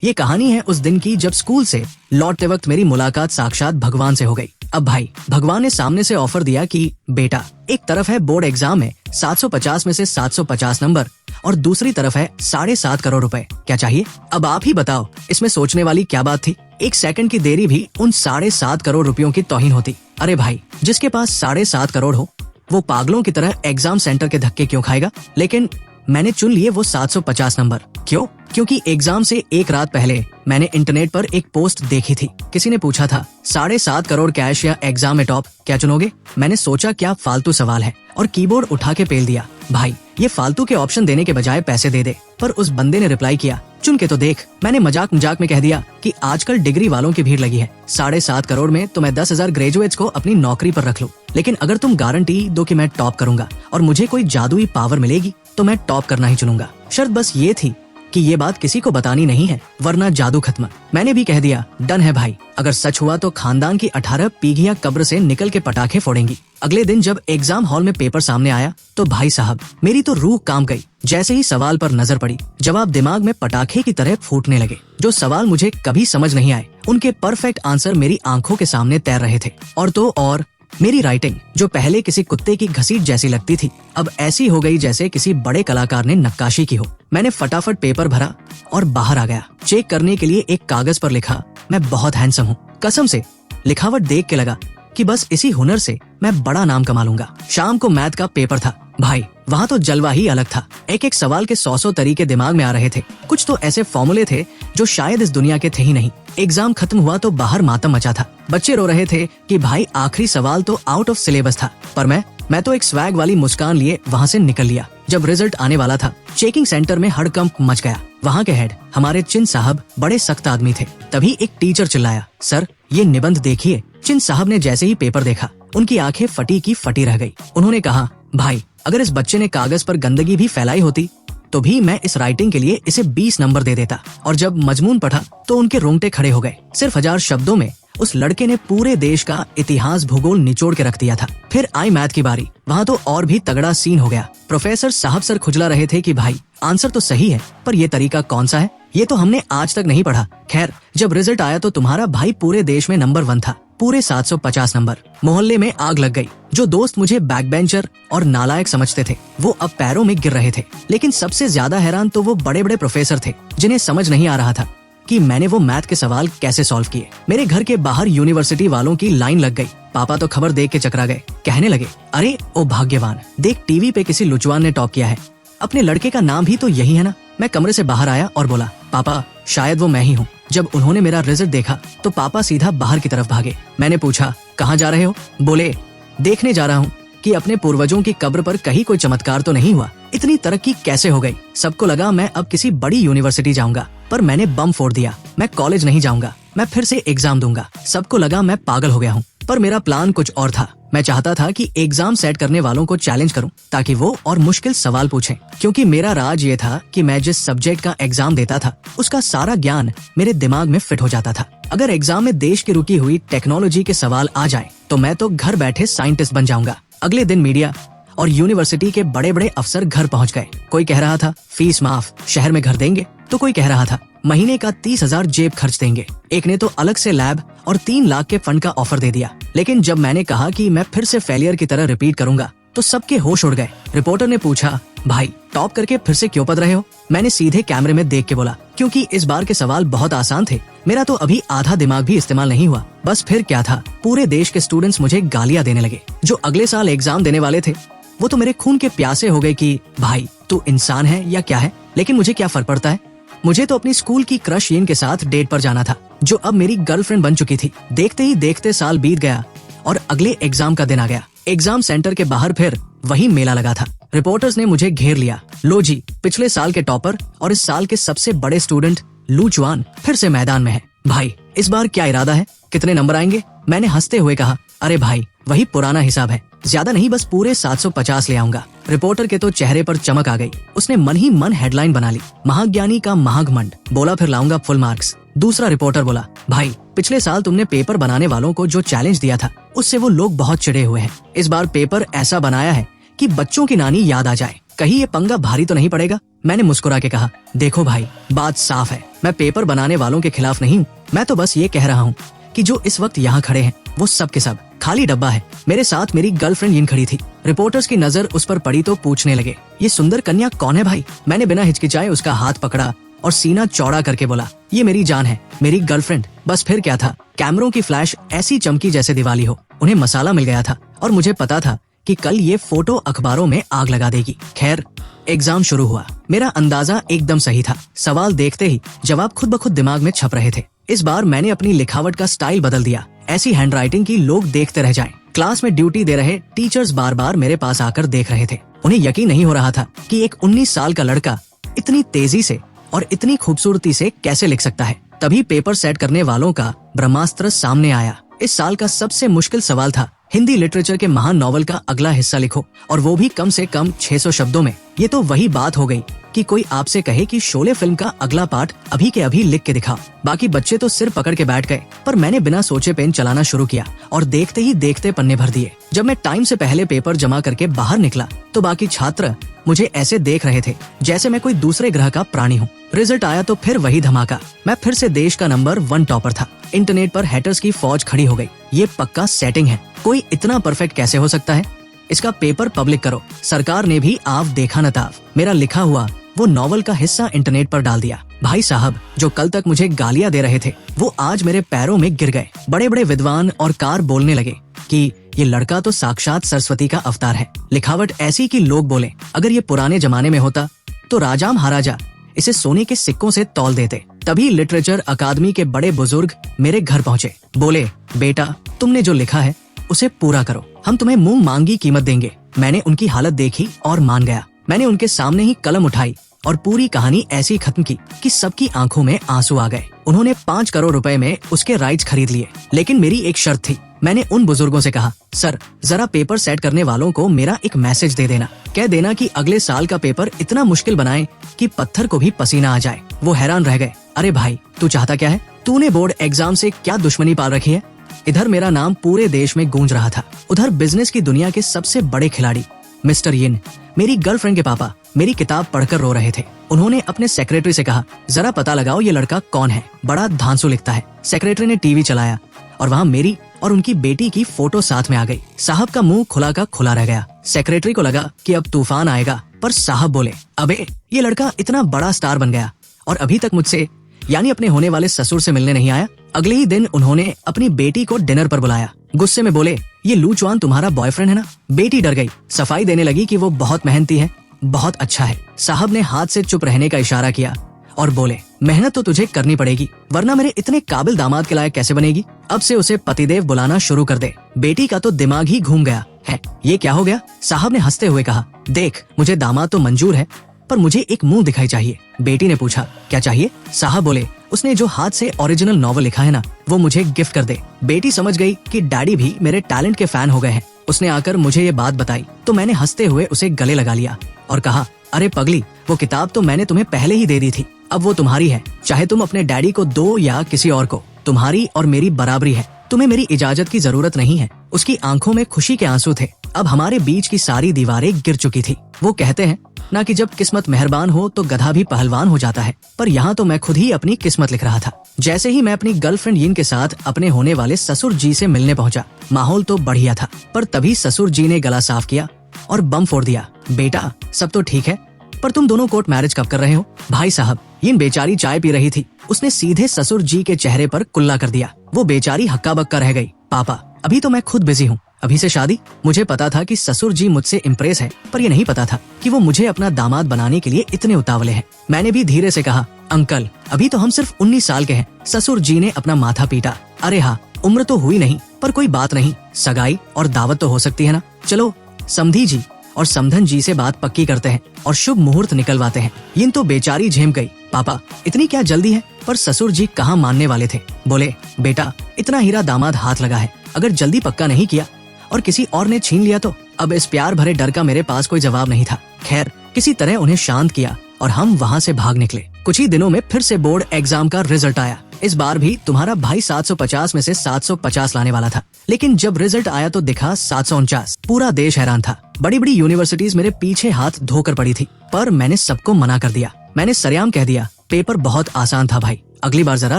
ये कहानी है उस दिन की जब स्कूल से लौटते वक्त मेरी मुलाकात साक्षात भगवान से हो गई। अब भाई, भगवान ने सामने से ऑफर दिया कि बेटा, एक तरफ है बोर्ड एग्जाम में 750 में से 750 नंबर और दूसरी तरफ है 7.5 करोड़ रुपए। क्या चाहिए? अब आप ही बताओ, इसमें सोचने वाली क्या बात थी? एक सेकंड की देरी भी उन 7.5 करोड़ रुपयों की तौहीन होती। अरे भाई, जिसके पास 7.5 करोड़ हो वो पागलों की तरह एग्जाम सेंटर के धक्के क्यों खाएगा? लेकिन मैंने चुन लिए वो 750 नंबर। क्यों? क्योंकि एग्जाम से एक रात पहले मैंने इंटरनेट पर एक पोस्ट देखी थी। किसी ने पूछा था 7.5 करोड़ कैश या एग्जाम में टॉप, क्या चुनोगे? मैंने सोचा क्या फालतू सवाल है और कीबोर्ड उठा के पेल दिया। भाई, ये फालतू के ऑप्शन देने के बजाय पैसे दे दे। पर उस बंदे ने रिप्लाई किया, चुन के तो देख। मैंने मजाक में कह दिया कि आजकल डिग्री वालों की भीड़ लगी है। 7.5 करोड़ में तो मैं 10,000 ग्रेजुएट्स को अपनी नौकरी पर रख लूं। लेकिन अगर तुम गारंटी दो कि मैं टॉप करूंगा और मुझे कोई जादुई पावर मिलेगी तो मैं टॉप करना ही चुनूंगा। शर्त बस ये थी कि ये बात किसी को बतानी नहीं है, वरना जादू खत्म। मैंने भी कह दिया, डन है भाई। अगर सच हुआ तो खानदान की 18 पीढ़ियां कब्र से निकल के पटाखे फोड़ेंगी। अगले दिन जब एग्जाम हॉल में पेपर सामने आया तो भाई साहब, मेरी तो रूह काम गई। जैसे ही सवाल पर नजर पड़ी, जवाब दिमाग में पटाखे की तरह फूटने लगे। जो सवाल मुझे कभी समझ नहीं आए, उनके परफेक्ट आंसर मेरी आंखों के सामने तैर रहे थे। और तो और मेरी राइटिंग, जो पहले किसी कुत्ते की घसीट जैसी लगती थी, अब ऐसी हो गई जैसे किसी बड़े कलाकार ने नक्काशी की हो। मैंने फटाफट पेपर भरा और बाहर आ गया। चेक करने के लिए एक कागज पर लिखा, मैं बहुत हैंडसम हूँ। कसम से लिखावट देख के लगा कि बस इसी हुनर से मैं बड़ा नाम कमा लूंगा। शाम को मैथ का पेपर था। भाई, वहाँ तो जलवा ही अलग था। एक एक सवाल के 100 तरीके दिमाग में आ रहे थे। कुछ तो ऐसे फॉर्मूले थे जो शायद इस दुनिया के थे ही नहीं। एग्जाम खत्म हुआ तो बाहर मातम मचा था। बच्चे रो रहे थे कि भाई आखिरी सवाल तो आउट ऑफ सिलेबस था। पर मैं तो एक स्वैग वाली मुस्कान लिए वहाँ से निकल लिया। जब रिजल्ट आने वाला था, चेकिंग सेंटर में हड़कंप मच गया। वहाँ के हेड, हमारे चिन साहब, बड़े सख्त आदमी थे। तभी एक टीचर चिल्लाया, सर ये निबंध देखिए। चिन साहब ने जैसे ही पेपर देखा, उनकी आंखें फटी की फटी रह गई। उन्होंने कहा, भाई, अगर इस बच्चे ने कागज पर गंदगी भी फैलाई होती तो भी मैं इस राइटिंग के लिए इसे 20 नंबर दे देता। और जब मजमून पढ़ा तो उनके रोंगटे खड़े हो गए। सिर्फ 1000 शब्दों में उस लड़के ने पूरे देश का इतिहास भूगोल निचोड़ के रख दिया था। फिर आई मैथ की बारी। वहाँ तो और भी तगड़ा सीन हो गया। प्रोफेसर साहब सर खुजला रहे थे कि भाई आंसर तो सही है, पर ये तरीका कौन सा है? ये तो हमने आज तक नहीं पढ़ा। खैर, जब रिजल्ट आया तो तुम्हारा भाई पूरे देश में नंबर 1 था, पूरे 750 नंबर। मोहल्ले में आग लग गई। जो दोस्त मुझे बैक बेंचर और नालायक समझते थे, वो अब पैरों में गिर रहे थे। लेकिन सबसे ज्यादा हैरान तो वो बड़े बड़े प्रोफेसर थे, जिन्हें समझ नहीं आ रहा था कि मैंने वो मैथ के सवाल कैसे सॉल्व किए। मेरे घर के बाहर यूनिवर्सिटी वालों की लाइन लग गई। पापा तो खबर देख के चकरा गए। कहने लगे, अरे ओ भाग्यवान, देख टीवी पे किसी लुचवान ने टॉप किया है। अपने लड़के का नाम भी तो यही है ना। मैं कमरे से बाहर आया और बोला, पापा शायद वो मैं ही हूँ। जब उन्होंने मेरा रिजल्ट देखा तो पापा सीधा बाहर की तरफ भागे। मैंने पूछा, कहाँ जा रहे हो? बोले, देखने जा रहा हूँ कि अपने पूर्वजों की कब्र पर कहीं कोई चमत्कार तो नहीं हुआ। इतनी तरक्की कैसे हो गई? सबको लगा मैं अब किसी बड़ी यूनिवर्सिटी जाऊंगा, पर मैंने बम फोड़ दिया। मैं कॉलेज नहीं जाऊंगा, मैं फिर से एग्जाम दूंगा। सबको लगा मैं पागल हो गया हूँ, पर मेरा प्लान कुछ और था। मैं चाहता था कि एग्जाम सेट करने वालों को चैलेंज करूं ताकि वो और मुश्किल सवाल पूछें। क्योंकि मेरा राज ये था कि मैं जिस सब्जेक्ट का एग्जाम देता था, उसका सारा ज्ञान मेरे दिमाग में फिट हो जाता था। अगर एग्जाम में देश की रुकी हुई टेक्नोलॉजी के सवाल आ जाए तो मैं तो घर बैठे साइंटिस्ट बन जाऊंगा। अगले दिन मीडिया और यूनिवर्सिटी के बड़े बड़े अफसर घर पहुंच गए। कोई कह रहा था फीस माफ, शहर में घर देंगे, तो कोई कह रहा था महीने का 30,000 जेब खर्च देंगे। एक ने तो अलग से लैब और 3 लाख के फंड का ऑफर दे दिया। लेकिन जब मैंने कहा कि मैं फिर से फेलियर की तरह रिपीट करूंगा तो सबके होश उड़ गए। रिपोर्टर ने पूछा, भाई टॉप करके फिर से क्यों पढ़ रहे हो? मैंने सीधे कैमरे में देख के बोला, क्योंकि इस बार के सवाल बहुत आसान थे। मेरा तो अभी आधा दिमाग भी इस्तेमाल नहीं हुआ। बस फिर क्या था, पूरे देश के स्टूडेंट्स मुझे गालियां देने लगे। जो अगले साल एग्जाम देने वाले थे वो तो मेरे खून के प्यासे हो गए कि भाई तू इंसान है या क्या है। लेकिन मुझे क्या फर्क पड़ता है? मुझे तो अपनी स्कूल की क्रश यिन के साथ डेट पर जाना था, जो अब मेरी गर्लफ्रेंड बन चुकी थी। देखते ही देखते साल बीत गया और अगले एग्जाम का दिन आ गया। एग्जाम सेंटर के बाहर फिर वही मेला लगा था। रिपोर्टर्स ने मुझे घेर लिया। लो जी, पिछले साल के टॉपर और इस साल के सबसे बड़े स्टूडेंट लू चुआन फिर से मैदान में है। भाई इस बार क्या इरादा है? कितने नंबर आएंगे? मैंने हंसते हुए कहा, अरे भाई वही पुराना हिसाब है, ज्यादा नहीं, बस पूरे 750 ले आऊंगा। रिपोर्टर के तो चेहरे पर चमक आ गई। उसने मन ही मन हेडलाइन बना ली, महाज्ञानी का महाघमंड। बोला, फिर लाऊंगा फुल मार्क्स। दूसरा रिपोर्टर बोला, भाई पिछले साल तुमने पेपर बनाने वालों को जो चैलेंज दिया था उससे वो लोग बहुत चिढ़े हुए हैं। इस बार पेपर ऐसा बनाया है कि बच्चों की नानी याद आ जाए। कहीं ये पंगा भारी तो नहीं पड़ेगा? मैंने मुस्कुरा के कहा, देखो भाई, बात साफ है, मैं पेपर बनाने वालों के खिलाफ नहीं हूँ। मैं तो बस ये कह रहा हूँ कि जो इस वक्त यहाँ खड़े हैं वो सब के सब खाली डब्बा है। मेरे साथ मेरी गर्लफ्रेंड यिन खड़ी थी। रिपोर्टर्स की नजर उस पर पड़ी तो पूछने लगे, ये सुंदर कन्या कौन है भाई? मैंने बिना हिचकिचाए उसका हाथ पकड़ा और सीना चौड़ा करके बोला, ये मेरी जान है, मेरी गर्लफ्रेंड। बस फिर क्या था, कैमरों की फ्लैश ऐसी चमकी जैसे दिवाली हो। उन्हें मसाला मिल गया था और मुझे पता था कि कल ये फोटो अखबारों में आग लगा देगी। खैर, एग्जाम शुरू हुआ। मेरा अंदाजा एकदम सही था। सवाल देखते ही जवाब खुद ब खुद दिमाग में छप रहे थे। इस बार मैंने अपनी लिखावट का स्टाइल बदल दिया, ऐसी हैंडराइटिंग की लोग देखते रह जाएं। क्लास में ड्यूटी दे रहे टीचर्स बार बार मेरे पास आकर देख रहे थे। उन्हें यकीन नहीं हो रहा था कि एक 19 साल का लड़का इतनी तेजी से और इतनी खूबसूरती से कैसे लिख सकता है। तभी पेपर सेट करने वालों का ब्रह्मास्त्र सामने आया। इस साल का सबसे मुश्किल सवाल था, हिंदी लिटरेचर के महान नॉवल का अगला हिस्सा लिखो, और वो भी कम से कम 600 शब्दों में। ये तो वही बात हो गई कि कोई आपसे कहे कि शोले फिल्म का अगला पार्ट अभी के अभी लिख के दिखाओ। बाकी बच्चे तो सिर पकड़ के बैठ गए, पर मैंने बिना सोचे पेन चलाना शुरू किया और देखते ही देखते पन्ने भर दिए। जब मैं टाइम से पहले पेपर जमा करके बाहर निकला तो बाकी छात्र मुझे ऐसे देख रहे थे जैसे मैं कोई दूसरे ग्रह का प्राणी हूँ। रिजल्ट आया तो फिर वही धमाका। मैं फिर से देश का नंबर 1 टॉपर था। इंटरनेट पर हैटर्स की फौज खड़ी हो गई। ये पक्का सेटिंग है, कोई इतना परफेक्ट कैसे हो सकता है? इसका पेपर पब्लिक करो। सरकार ने भी आव देखा न ताव मेरा लिखा हुआ वो नॉवल का हिस्सा इंटरनेट पर डाल दिया। भाई साहब, जो कल तक मुझे गालियां दे रहे थे वो आज मेरे पैरों में गिर गए। बड़े बड़े विद्वान और कार बोलने लगे कि ये लड़का तो साक्षात सरस्वती का अवतार है। लिखावट ऐसी कि लोग बोले, अगर ये पुराने जमाने में होता तो राजा महाराजा इसे सोने के सिक्कों से तौल देते। तभी लिटरेचर अकादमी के बड़े बुजुर्ग मेरे घर पहुँचे। बोले, बेटा, तुमने जो लिखा है उसे पूरा करो, हम तुम्हें मुंह मांगी कीमत देंगे। मैंने उनकी हालत देखी और मान गया। मैंने उनके सामने ही कलम उठाई और पूरी कहानी ऐसी खत्म की कि सबकी आंखों में आंसू आ गए। उन्होंने 5 करोड़ रुपए में उसके राइट्स खरीद लिए, लेकिन मेरी एक शर्त थी। मैंने उन बुजुर्गों से कहा, सर, जरा पेपर सेट करने वालों को मेरा एक मैसेज दे देना। कह देना कि अगले साल का पेपर इतना मुश्किल बनाएं कि पत्थर को भी पसीना आ जाए। वो हैरान रह गए। अरे भाई, तू चाहता क्या है? तूने बोर्ड एग्जाम से क्या दुश्मनी पाल रखी है? इधर मेरा नाम पूरे देश में गूंज रहा था, उधर बिजनेस की दुनिया के सबसे बड़े खिलाड़ी मिस्टर यिन, मेरी गर्लफ्रेंड के पापा, मेरी किताब पढ़कर रो रहे थे। उन्होंने अपने सेक्रेटरी से कहा, जरा पता लगाओ ये लड़का कौन है, बड़ा धांसू लिखता है। सेक्रेटरी ने टीवी चलाया और वहाँ मेरी और उनकी बेटी की फोटो साथ में आ गई। साहब का मुंह खुला का खुला रह गया। सेक्रेटरी को लगा कि अब तूफान आएगा, पर साहब बोले, अबे, ये लड़का इतना बड़ा स्टार बन गया और अभी तक मुझसे यानी अपने होने वाले ससुर से मिलने नहीं आया। अगले ही दिन उन्होंने अपनी बेटी को डिनर पर बुलाया। गुस्से में बोले, ये लूचवान तुम्हारा बॉयफ्रेंड है ना? बेटी डर गई, सफाई देने लगी कि वो बहुत मेहनती है, बहुत अच्छा है। साहब ने हाथ से चुप रहने का इशारा किया और बोले, मेहनत तो तुझे करनी पड़ेगी, वरना मेरे इतने काबिल दामाद के लायक कैसे बनेगी? अब से उसे पतिदेव बुलाना शुरू कर दे। बेटी का तो दिमाग ही घूम गया है। ये क्या हो गया? साहब ने हंसते हुए कहा, देख, मुझे दामाद तो मंजूर है, पर मुझे एक मुंह दिखाई चाहिए। बेटी ने पूछा, क्या चाहिए? साहब बोले, उसने जो हाथ से ओरिजिनल नॉवल लिखा है ना, वो मुझे गिफ्ट कर दे। बेटी समझ गई कि डैडी भी मेरे टैलेंट के फैन हो गए हैं। उसने आकर मुझे ये बात बताई तो मैंने हंसते हुए उसे गले लगा लिया और कहा, अरे पगली, वो किताब तो मैंने तुम्हें पहले ही दे दी थी, अब वो तुम्हारी है। चाहे तुम अपने डैडी को दो या किसी और को, तुम्हारी और मेरी बराबरी है। तुम्हें मेरी इजाजत की जरूरत नहीं है। उसकी आंखों में खुशी के आंसू थे। अब हमारे बीच की सारी दीवारें गिर चुकी थी। वो कहते हैं ना कि जब किस्मत मेहरबान हो तो गधा भी पहलवान हो जाता है, पर यहाँ तो मैं खुद ही अपनी किस्मत लिख रहा था। जैसे ही मैं अपनी गर्लफ्रेंड यिन के साथ अपने होने वाले ससुर जी से मिलने पहुंचा, माहौल तो बढ़िया था, पर तभी ससुर जी ने गला साफ किया और बम फोड़ दिया। बेटा, सब तो ठीक है, पर तुम दोनों कोर्ट मैरिज कब कर रहे हो? भाई साहब, यिन बेचारी चाय पी रही थी, उसने सीधे ससुर जी के चेहरे पर कुल्ला कर दिया। वो बेचारी हक्का बक्का रह गई। पापा, अभी तो मैं खुद बिजी हूँ, अभी से शादी? मुझे पता था कि ससुर जी मुझसे इम्प्रेस है, पर ये नहीं पता था कि वो मुझे अपना दामाद बनाने के लिए इतने उतावले हैं। मैंने भी धीरे से कहा, अंकल, अभी तो हम सिर्फ 19 साल के हैं। ससुर जी ने अपना माथा पीटा। अरे हाँ, उम्र तो हुई नहीं, पर कोई बात नहीं, सगाई और दावत तो हो सकती है ना। चलो समधी जी और समधन जी से बात पक्की करते हैं और शुभ मुहूर्त निकलवाते हैं। यिन तो बेचारी झेम गई। पापा, इतनी क्या जल्दी है? पर ससुर जी कहाँ मानने वाले थे। बोले, बेटा, इतना हीरा दामाद हाथ लगा है, अगर जल्दी पक्का नहीं किया और किसी और ने छीन लिया तो? अब इस प्यार भरे डर का मेरे पास कोई जवाब नहीं था। खैर, किसी तरह उन्हें शांत किया और हम वहाँ से भाग निकले। कुछ ही दिनों में फिर से बोर्ड एग्जाम का रिजल्ट आया। इस बार भी तुम्हारा भाई 750 में से 750 लाने वाला था, लेकिन जब रिजल्ट आया तो दिखा 749। पूरा देश हैरान था। बड़ी बड़ी यूनिवर्सिटीज मेरे पीछे हाथ धोकर पड़ी थी, पर मैंने सबको मना कर दिया। मैंने सरेआम कह दिया, पेपर बहुत आसान था भाई, अगली बार जरा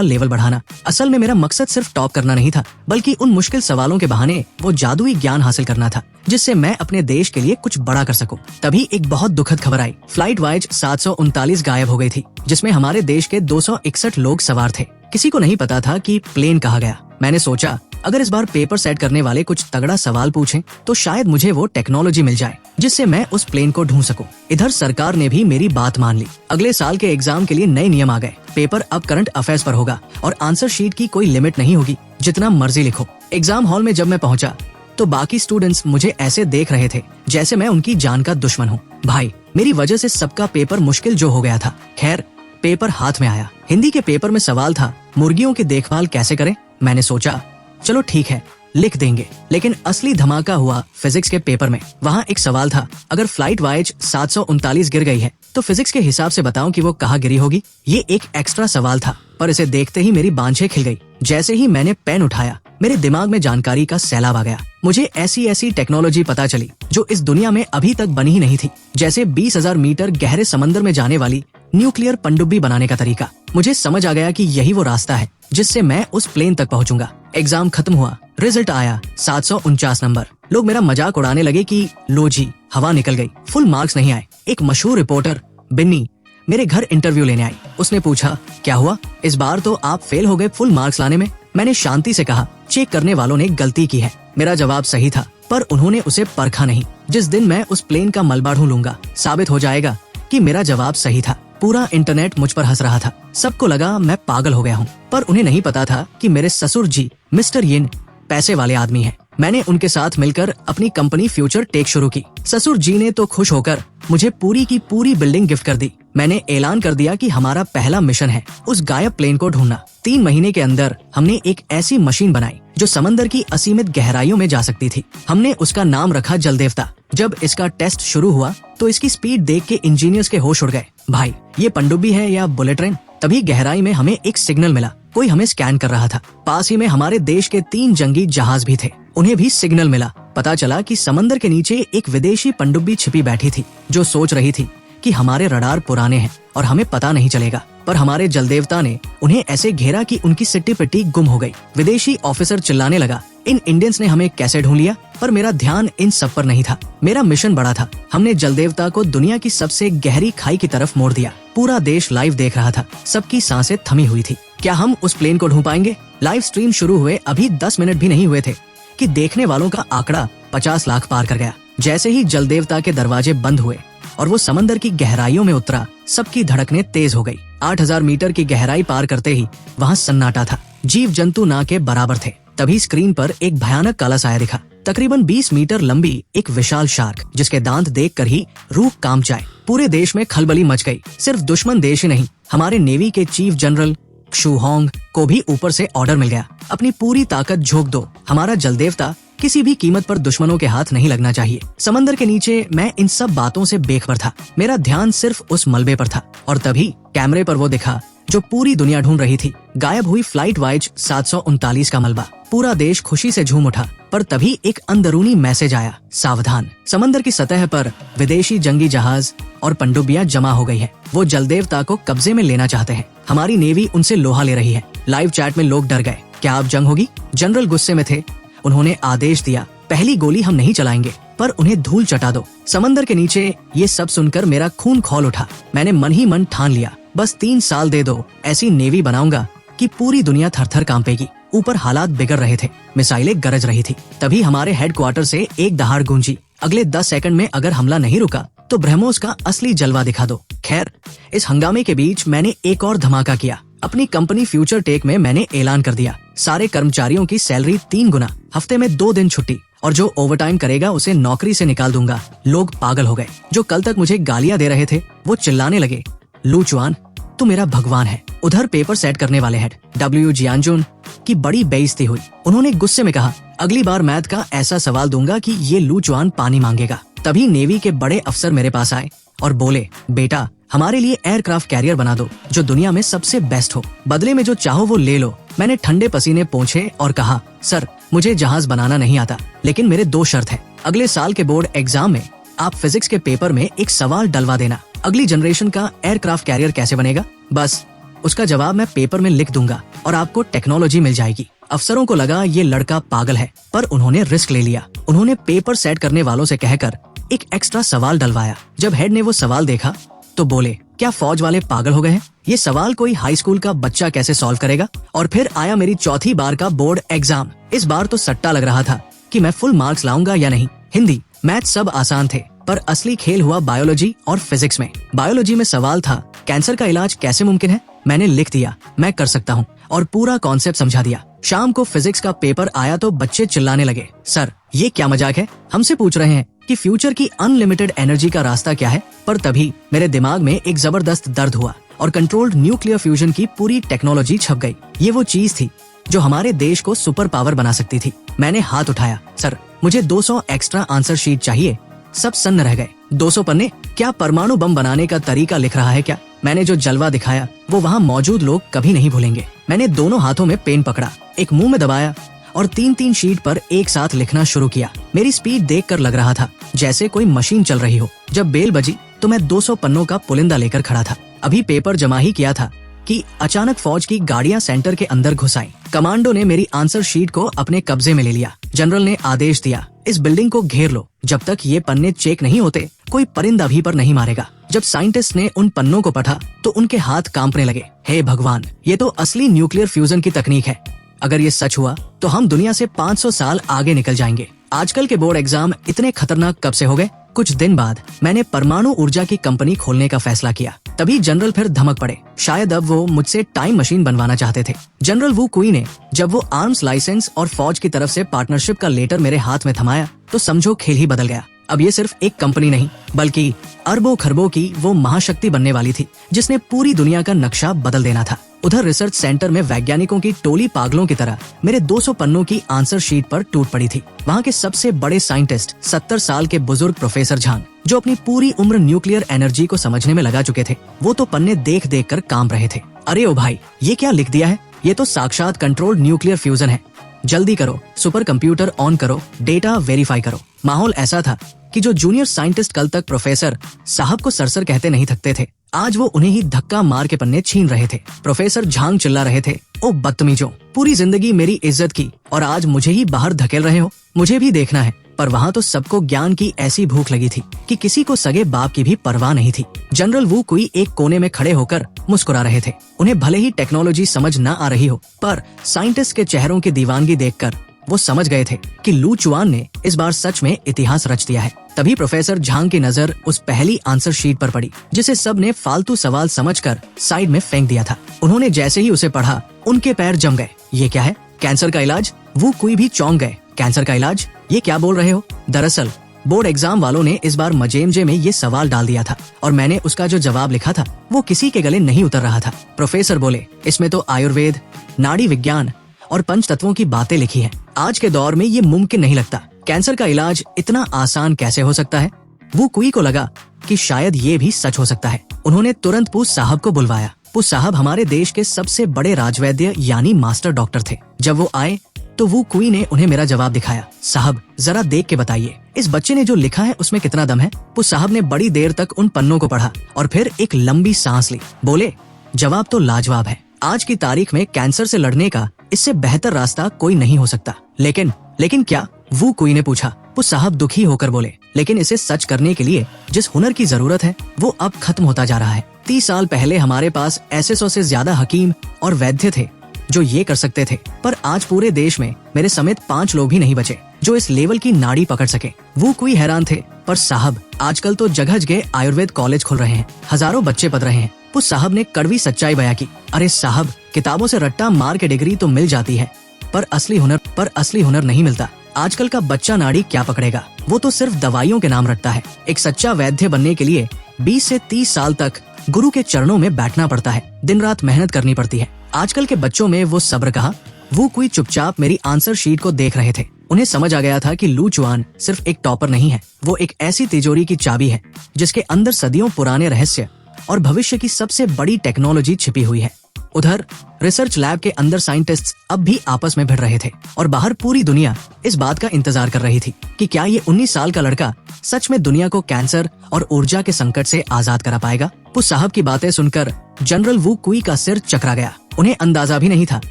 लेवल बढ़ाना। असल में मेरा मकसद सिर्फ टॉप करना नहीं था, बल्कि उन मुश्किल सवालों के बहाने वो जादुई ज्ञान हासिल करना था जिससे मैं अपने देश के लिए कुछ बड़ा कर सकूं। तभी एक बहुत दुखद खबर आई। फ्लाइट वाइज 739 गायब हो गई थी, जिसमें हमारे देश के 261 लोग सवार थे। किसी को नहीं पता था कि प्लेन कहाँ गया। मैंने सोचा अगर इस बार पेपर सेट करने वाले कुछ तगड़ा सवाल पूछें तो शायद मुझे वो टेक्नोलॉजी मिल जाए जिससे मैं उस प्लेन को ढूंढ सकूं। इधर सरकार ने भी मेरी बात मान ली। अगले साल के एग्जाम के लिए नए नियम आ गए। पेपर अब करंट अफेयर्स पर होगा और आंसर शीट की कोई लिमिट नहीं होगी, जितना मर्जी लिखो। एग्जाम हॉल में जब मैं पहुंचा तो बाकी स्टूडेंट्स मुझे ऐसे देख रहे थे जैसे मैं उनकी जान का दुश्मन हूँ। भाई, मेरी वजह से सबका पेपर मुश्किल जो हो गया था। खैर, पेपर हाथ में आया। हिंदी के पेपर में सवाल था, मुर्गियों की देखभाल कैसे करें। मैंने सोचा चलो ठीक है, लिख देंगे। लेकिन असली धमाका हुआ फिजिक्स के पेपर में। वहाँ एक सवाल था, अगर फ्लाइट वाइज 739 गिर गई है तो फिजिक्स के हिसाब से बताओ कि वो कहाँ गिरी होगी। ये एक एक्स्ट्रा सवाल था, पर इसे देखते ही मेरी बांछें खिल गई। जैसे ही मैंने पेन उठाया, मेरे दिमाग में जानकारी का सैलाब आ गया। मुझे ऐसी टेक्नोलॉजी पता चली जो इस दुनिया में अभी तक बनी ही नहीं थी, जैसे 20,000 मीटर गहरे समंदर में जाने वाली न्यूक्लियर पनडुब्बी बनाने का तरीका। मुझे समझ आ गया कि यही वो रास्ता है जिससे मैं उस प्लेन तक पहुंचूंगा। एग्जाम खत्म हुआ, रिजल्ट आया 749 नंबर। लोग मेरा मजाक उड़ाने लगे कि लो जी, हवा निकल गई, फुल मार्क्स नहीं आए। एक मशहूर रिपोर्टर बिन्नी मेरे घर इंटरव्यू लेने आई। उसने पूछा, क्या हुआ, इस बार तो आप फेल हो गए फुल मार्क्स लाने में। मैंने शांति से कहा, चेक करने वालों ने गलती की है। मेरा जवाब सही था, पर उन्होंने उसे परखा नहीं। जिस दिन मैं उस प्लेन का मलबा ढूंढूंगा, साबित हो जाएगा कि मेरा जवाब सही था। पूरा इंटरनेट मुझ पर हंस रहा था। सबको लगा मैं पागल हो गया हूँ, पर उन्हें नहीं पता था कि मेरे ससुर जी मिस्टर यिन पैसे वाले आदमी हैं। मैंने उनके साथ मिलकर अपनी कंपनी फ्यूचर टेक शुरू की। ससुर जी ने तो खुश होकर मुझे पूरी की पूरी बिल्डिंग गिफ्ट कर दी। मैंने ऐलान कर दिया कि हमारा पहला मिशन है उस गायब प्लेन को ढूंढना। 3 महीने के अंदर हमने एक ऐसी मशीन बनाई जो समंदर की असीमित गहराइयों में जा सकती थी। हमने उसका नाम रखा जल देवता। जब इसका टेस्ट शुरू हुआ तो इसकी स्पीड देख के इंजीनियर्स के होश उड़ गए। भाई, ये पनडुब्बी है या बुलेट ट्रेन? तभी गहराई में हमें एक सिग्नल मिला। कोई हमें स्कैन कर रहा था। पास ही में हमारे देश के 3 जंगी जहाज भी थे, उन्हें भी सिग्नल मिला। पता चला कि समंदर के नीचे एक विदेशी पनडुब्बी छिपी बैठी थी जो सोच रही थी कि हमारे रडार पुराने हैं और हमें पता नहीं चलेगा। पर हमारे जलदेवता ने उन्हें ऐसे घेरा कि उनकी सिट्टी पिट्टी गुम हो गई। विदेशी ऑफिसर चिल्लाने लगा, इन इंडियंस ने हमें कैसे ढूंढ लिया? पर मेरा ध्यान इन सब पर नहीं था। मेरा मिशन बड़ा था। हमने जलदेवता को दुनिया की सबसे गहरी खाई की तरफ मोड़ दिया। पूरा देश लाइव देख रहा था। सबकी सांसें थमी हुई थी। क्या हम उस प्लेन को ढूंढ पाएंगे? लाइव स्ट्रीम शुरू हुए अभी 10 मिनट भी नहीं हुए थे कि देखने वालों का आंकड़ा 50 लाख पार कर गया। जैसे ही जलदेवता के दरवाजे बंद हुए और वो समंदर की गहराइयों में उतरा, सबकी धड़कनें तेज हो गई। 8000 मीटर की गहराई पार करते ही वहाँ सन्नाटा था। जीव जंतु ना के बराबर थे। तभी स्क्रीन पर एक भयानक काला साया दिखा। तकरीबन 20 मीटर लंबी एक विशाल शार्क, जिसके दांत देखकर ही रूह कांप जाए। पूरे देश में खलबली मच गई। सिर्फ दुश्मन देश ही नहीं, हमारे नेवी के चीफ जनरल क्षु होंग को भी ऊपर से ऑर्डर मिल गया, अपनी पूरी ताकत झोंक दो। हमारा जलदेवता किसी भी कीमत पर दुश्मनों के हाथ नहीं लगना चाहिए। समंदर के नीचे मैं इन सब बातों से बेखबर था। मेरा ध्यान सिर्फ उस मलबे पर था और तभी कैमरे पर वो दिखा जो पूरी दुनिया ढूंढ रही थी। गायब हुई फ्लाइट वाइज 739 का मलबा। पूरा देश खुशी से झूम उठा। पर तभी एक अंदरूनी मैसेज आया, सावधान, समंदर की सतह पर विदेशी जंगी जहाज और पनडुब्बियां जमा हो गई है। वो जलदेवता को कब्जे में लेना चाहते हैं। हमारी नेवी उनसे लोहा ले रही है। लाइव चैट में लोग डर गए, क्या अब जंग होगी? जनरल गुस्से में थे। उन्होंने आदेश दिया, पहली गोली हम नहीं चलाएंगे, पर उन्हें धूल चटा दो। समंदर के नीचे ये सब सुनकर मेरा खून खौल उठा। मैंने मन ही मन ठान लिया, बस 3 साल दे दो, ऐसी नेवी बनाऊंगा कि पूरी दुनिया थर-थर कांपेगी। ऊपर हालात बिगड़ रहे थे, मिसाइलें गरज रही थी। तभी हमारे हेडक्वार्टर से एक दहाड़ गूंजी, अगले 10 सेकंड में अगर हमला नहीं रुका तो ब्रह्मोस का असली जलवा दिखा दो। खैर, इस हंगामे के बीच मैंने एक और धमाका किया। अपनी कंपनी फ्यूचर टेक में मैंने ऐलान कर दिया, सारे कर्मचारियों की सैलरी 3 गुना, हफ्ते में 2 दिन छुट्टी, और जो ओवरटाइम करेगा उसे नौकरी से निकाल दूंगा। लोग पागल हो गए। जो कल तक मुझे गालियां दे रहे थे वो चिल्लाने लगे, लू चुआन, तू मेरा भगवान है। उधर पेपर सेट करने वाले हेड डब्ल्यू जियानजुन की बड़ी बेइज्जती हुई। उन्होंने गुस्से में कहा, अगली बार मैथ का ऐसा सवाल दूंगा कि ये लू चुआन पानी मांगेगा। तभी नेवी के बड़े अफसर मेरे पास आए और बोले, बेटा, हमारे लिए एयरक्राफ्ट कैरियर बना दो जो दुनिया में सबसे बेस्ट हो। बदले में जो चाहो वो ले लो। मैंने ठंडे पसीने पोंछे और कहा, सर, मुझे जहाज बनाना नहीं आता, लेकिन मेरे 2 शर्त है। अगले साल के बोर्ड एग्जाम में आप फिजिक्स के पेपर में एक सवाल डलवा देना, अगली जनरेशन का एयरक्राफ्ट कैरियर कैसे बनेगा, बस उसका जवाब मैं पेपर में लिख दूंगा और आपको टेक्नोलॉजी मिल जाएगी। अफसरों को लगा ये लड़का पागल है, पर उन्होंने रिस्क ले लिया। उन्होंने पेपर सेट करने वालों से कहकर एक एक्स्ट्रा सवाल डलवाया। जब हेड ने वो सवाल देखा तो बोले, क्या फौज वाले पागल हो गए हैं? ये सवाल कोई हाई स्कूल का बच्चा कैसे सॉल्व करेगा? और फिर आया मेरी चौथी बार का बोर्ड एग्जाम। इस बार तो सट्टा लग रहा था कि मैं फुल मार्क्स लाऊंगा या नहीं। हिंदी, मैथ सब आसान थे, पर असली खेल हुआ बायोलॉजी और फिजिक्स में। बायोलॉजी में सवाल था, कैंसर का इलाज कैसे मुमकिन है? मैंने लिख दिया, मैं कर सकता हूँ, और पूरा कॉन्सेप्ट समझा दिया। शाम को फिजिक्स का पेपर आया तो बच्चे चिल्लाने लगे, सर ये क्या मजाक है? हमसे पूछ रहे हैं कि फ्यूचर की अनलिमिटेड एनर्जी का रास्ता क्या है? पर तभी मेरे दिमाग में एक जबरदस्त दर्द हुआ और कंट्रोल्ड न्यूक्लियर फ्यूजन की पूरी टेक्नोलॉजी छप गई। ये वो चीज थी जो हमारे देश को सुपर पावर बना सकती थी। मैंने हाथ उठाया, सर मुझे 200 एक्स्ट्रा आंसर शीट चाहिए। सब सन्न रह गए। 200 पन्ने? क्या परमाणु बम बनाने का तरीका लिख रहा है क्या? मैंने जो जलवा दिखाया वो वहाँ मौजूद लोग कभी नहीं भूलेंगे। मैंने दोनों हाथों में पेन पकड़ा, एक मुंह में दबाया और 3-3 शीट पर एक साथ लिखना शुरू किया। मेरी स्पीड देखकर लग रहा था जैसे कोई मशीन चल रही हो। जब बेल बजी तो मैं 200 पन्नों का पुलिंदा लेकर खड़ा था। अभी पेपर जमा ही किया था कि अचानक फौज की गाड़ियां सेंटर के अंदर घुस आईं। कमांडो ने मेरी आंसर शीट को अपने कब्जे में ले लिया। जनरल ने आदेश दिया, इस बिल्डिंग को घेर लो, जब तक ये पन्ने चेक नहीं होते कोई परिंदा भी पर नहीं मारेगा। जब साइंटिस्ट ने उन पन्नों को पढ़ा तो उनके हाथ कांपने लगे। हे भगवान, ये तो असली न्यूक्लियर फ्यूजन की तकनीक है। अगर ये सच हुआ तो हम दुनिया से 500 साल आगे निकल जाएंगे। आजकल के बोर्ड एग्जाम इतने खतरनाक कब से हो गए? कुछ दिन बाद मैंने परमाणु ऊर्जा की कंपनी खोलने का फैसला किया। तभी जनरल फिर धमक पड़े। शायद अब वो मुझसे टाइम मशीन बनवाना चाहते थे। जनरल वू कुई ने जब वो आर्म्स लाइसेंस और फौज की तरफ से पार्टनरशिप का लेटर मेरे हाथ में थमाया तो समझो खेल ही बदल गया। अब ये सिर्फ एक कंपनी नहीं बल्कि अरबों खरबों की वो महाशक्ति बनने वाली थी जिसने पूरी दुनिया का नक्शा बदल देना था। उधर रिसर्च सेंटर में वैज्ञानिकों की टोली पागलों की तरह मेरे 200 पन्नों की आंसर शीट पर टूट पड़ी थी। वहाँ के सबसे बड़े साइंटिस्ट 70 साल के बुजुर्ग प्रोफेसर झांग, जो अपनी पूरी उम्र न्यूक्लियर एनर्जी को समझने में लगा चुके थे, वो तो पन्ने देख देख कर कांप रहे थे। अरे ओ भाई, ये क्या लिख दिया है? ये तो साक्षात कंट्रोल्ड न्यूक्लियर फ्यूजन है। जल्दी करो, सुपर कंप्यूटर ऑन करो, डेटा वेरीफाई करो। माहौल ऐसा था कि जो जूनियर साइंटिस्ट कल तक प्रोफेसर साहब को सरसर कहते नहीं थकते थे, आज वो उन्हें ही धक्का मार के पन्ने छीन रहे थे। प्रोफेसर झांग चिल्ला रहे थे, ओ बदतमीजों, पूरी जिंदगी मेरी इज्जत की और आज मुझे ही बाहर धकेल रहे हो? मुझे भी देखना है। पर वहाँ तो सबको ज्ञान की ऐसी भूख लगी थी कि किसी को सगे बाप की भी परवाह नहीं थी। जनरल वू कुई एक कोने में खड़े होकर मुस्कुरा रहे थे। उन्हें भले ही टेक्नोलॉजी समझ न आ रही हो, पर साइंटिस्ट के चेहरों की दीवानगी देखकर वो समझ गए थे कि लू चुआन ने इस बार सच में इतिहास रच दिया है। तभी प्रोफेसर झांग की नजर उस पहली आंसर शीट पर पड़ी जिसे सब ने फालतू सवाल समझकर साइड में फेंक दिया था। उन्होंने जैसे ही उसे पढ़ा उनके पैर जम गए। ये क्या है? कैंसर का इलाज? वो कोई भी चौंक गए। कैंसर का इलाज? ये क्या बोल रहे हो? दरअसल बोर्ड एग्जाम वालों ने इस बार मजेमजे में ये सवाल डाल दिया था और मैंने उसका जो जवाब लिखा था वो किसी के गले नहीं उतर रहा था। प्रोफेसर बोले, इसमें तो आयुर्वेद, नाड़ी विज्ञान और पंच तत्वों की बातें लिखी हैं। आज के दौर में ये मुमकिन नहीं लगता। कैंसर का इलाज इतना आसान कैसे हो सकता है? वो कुई को लगा कि शायद ये भी सच हो सकता है। उन्होंने तुरंत पूछ साहब को बुलवाया। पूछ साहब हमारे देश के सबसे बड़े राजवैद्य यानी मास्टर डॉक्टर थे। जब वो आए तो वो कुई ने उन्हें मेरा जवाब दिखाया। साहब जरा देख के बताइए, इस बच्चे ने जो लिखा है उसमें कितना दम है? वो साहब ने बड़ी देर तक उन पन्नों को पढ़ा और फिर एक लंबी सांस ली। बोले, जवाब तो लाजवाब है। आज की तारीख में कैंसर से लड़ने का इससे बेहतर रास्ता कोई नहीं हो सकता। लेकिन क्या? वो कुई ने पूछा। वो साहब दुखी होकर बोले, लेकिन इसे सच करने के लिए जिस हुनर की जरूरत है वो अब खत्म होता जा रहा है। 30 साल पहले हमारे पास ऐसे 100 से ज्यादा हकीम और वैद्य थे जो ये कर सकते थे, पर आज पूरे देश में मेरे समेत 5 लोग भी नहीं बचे जो इस लेवल की नाड़ी पकड़ सके। वो कोई हैरान थे, पर साहब आजकल तो जगह जगह आयुर्वेद कॉलेज खुल रहे हैं, हजारों बच्चे पढ़ रहे हैं। उस साहब ने कड़वी सच्चाई बयां की। अरे साहब, किताबों से रट्टा मार के डिग्री तो मिल जाती है, पर असली हुनर नहीं मिलता। आजकल का बच्चा नाड़ी क्या पकड़ेगा? वो तो सिर्फ दवाइयों के नाम रटता है। एक सच्चा वैद्य बनने के लिए 20 से 30 साल तक गुरु के चरणों में बैठना पड़ता है, दिन रात मेहनत करनी पड़ती है। आजकल के बच्चों में वो सब्र कहाँ? वो कोई चुपचाप मेरी आंसर शीट को देख रहे थे। उन्हें समझ आ गया था कि लू चुआन सिर्फ एक टॉपर नहीं है, वो एक ऐसी तिजोरी की चाबी है जिसके अंदर सदियों पुराने रहस्य और भविष्य की सबसे बड़ी टेक्नोलॉजी छिपी हुई है। उधर रिसर्च लैब के अंदर साइंटिस्ट्स अब भी आपस में भिड़ रहे थे और बाहर पूरी दुनिया इस बात का इंतजार कर रही थी कि क्या ये 19 साल का लड़का सच में दुनिया को कैंसर और ऊर्जा के संकट से आजाद करा पाएगा। पुस साहब की बातें सुनकर जनरल वू कुई का सिर चकरा गया। उन्हें अंदाजा भी नहीं था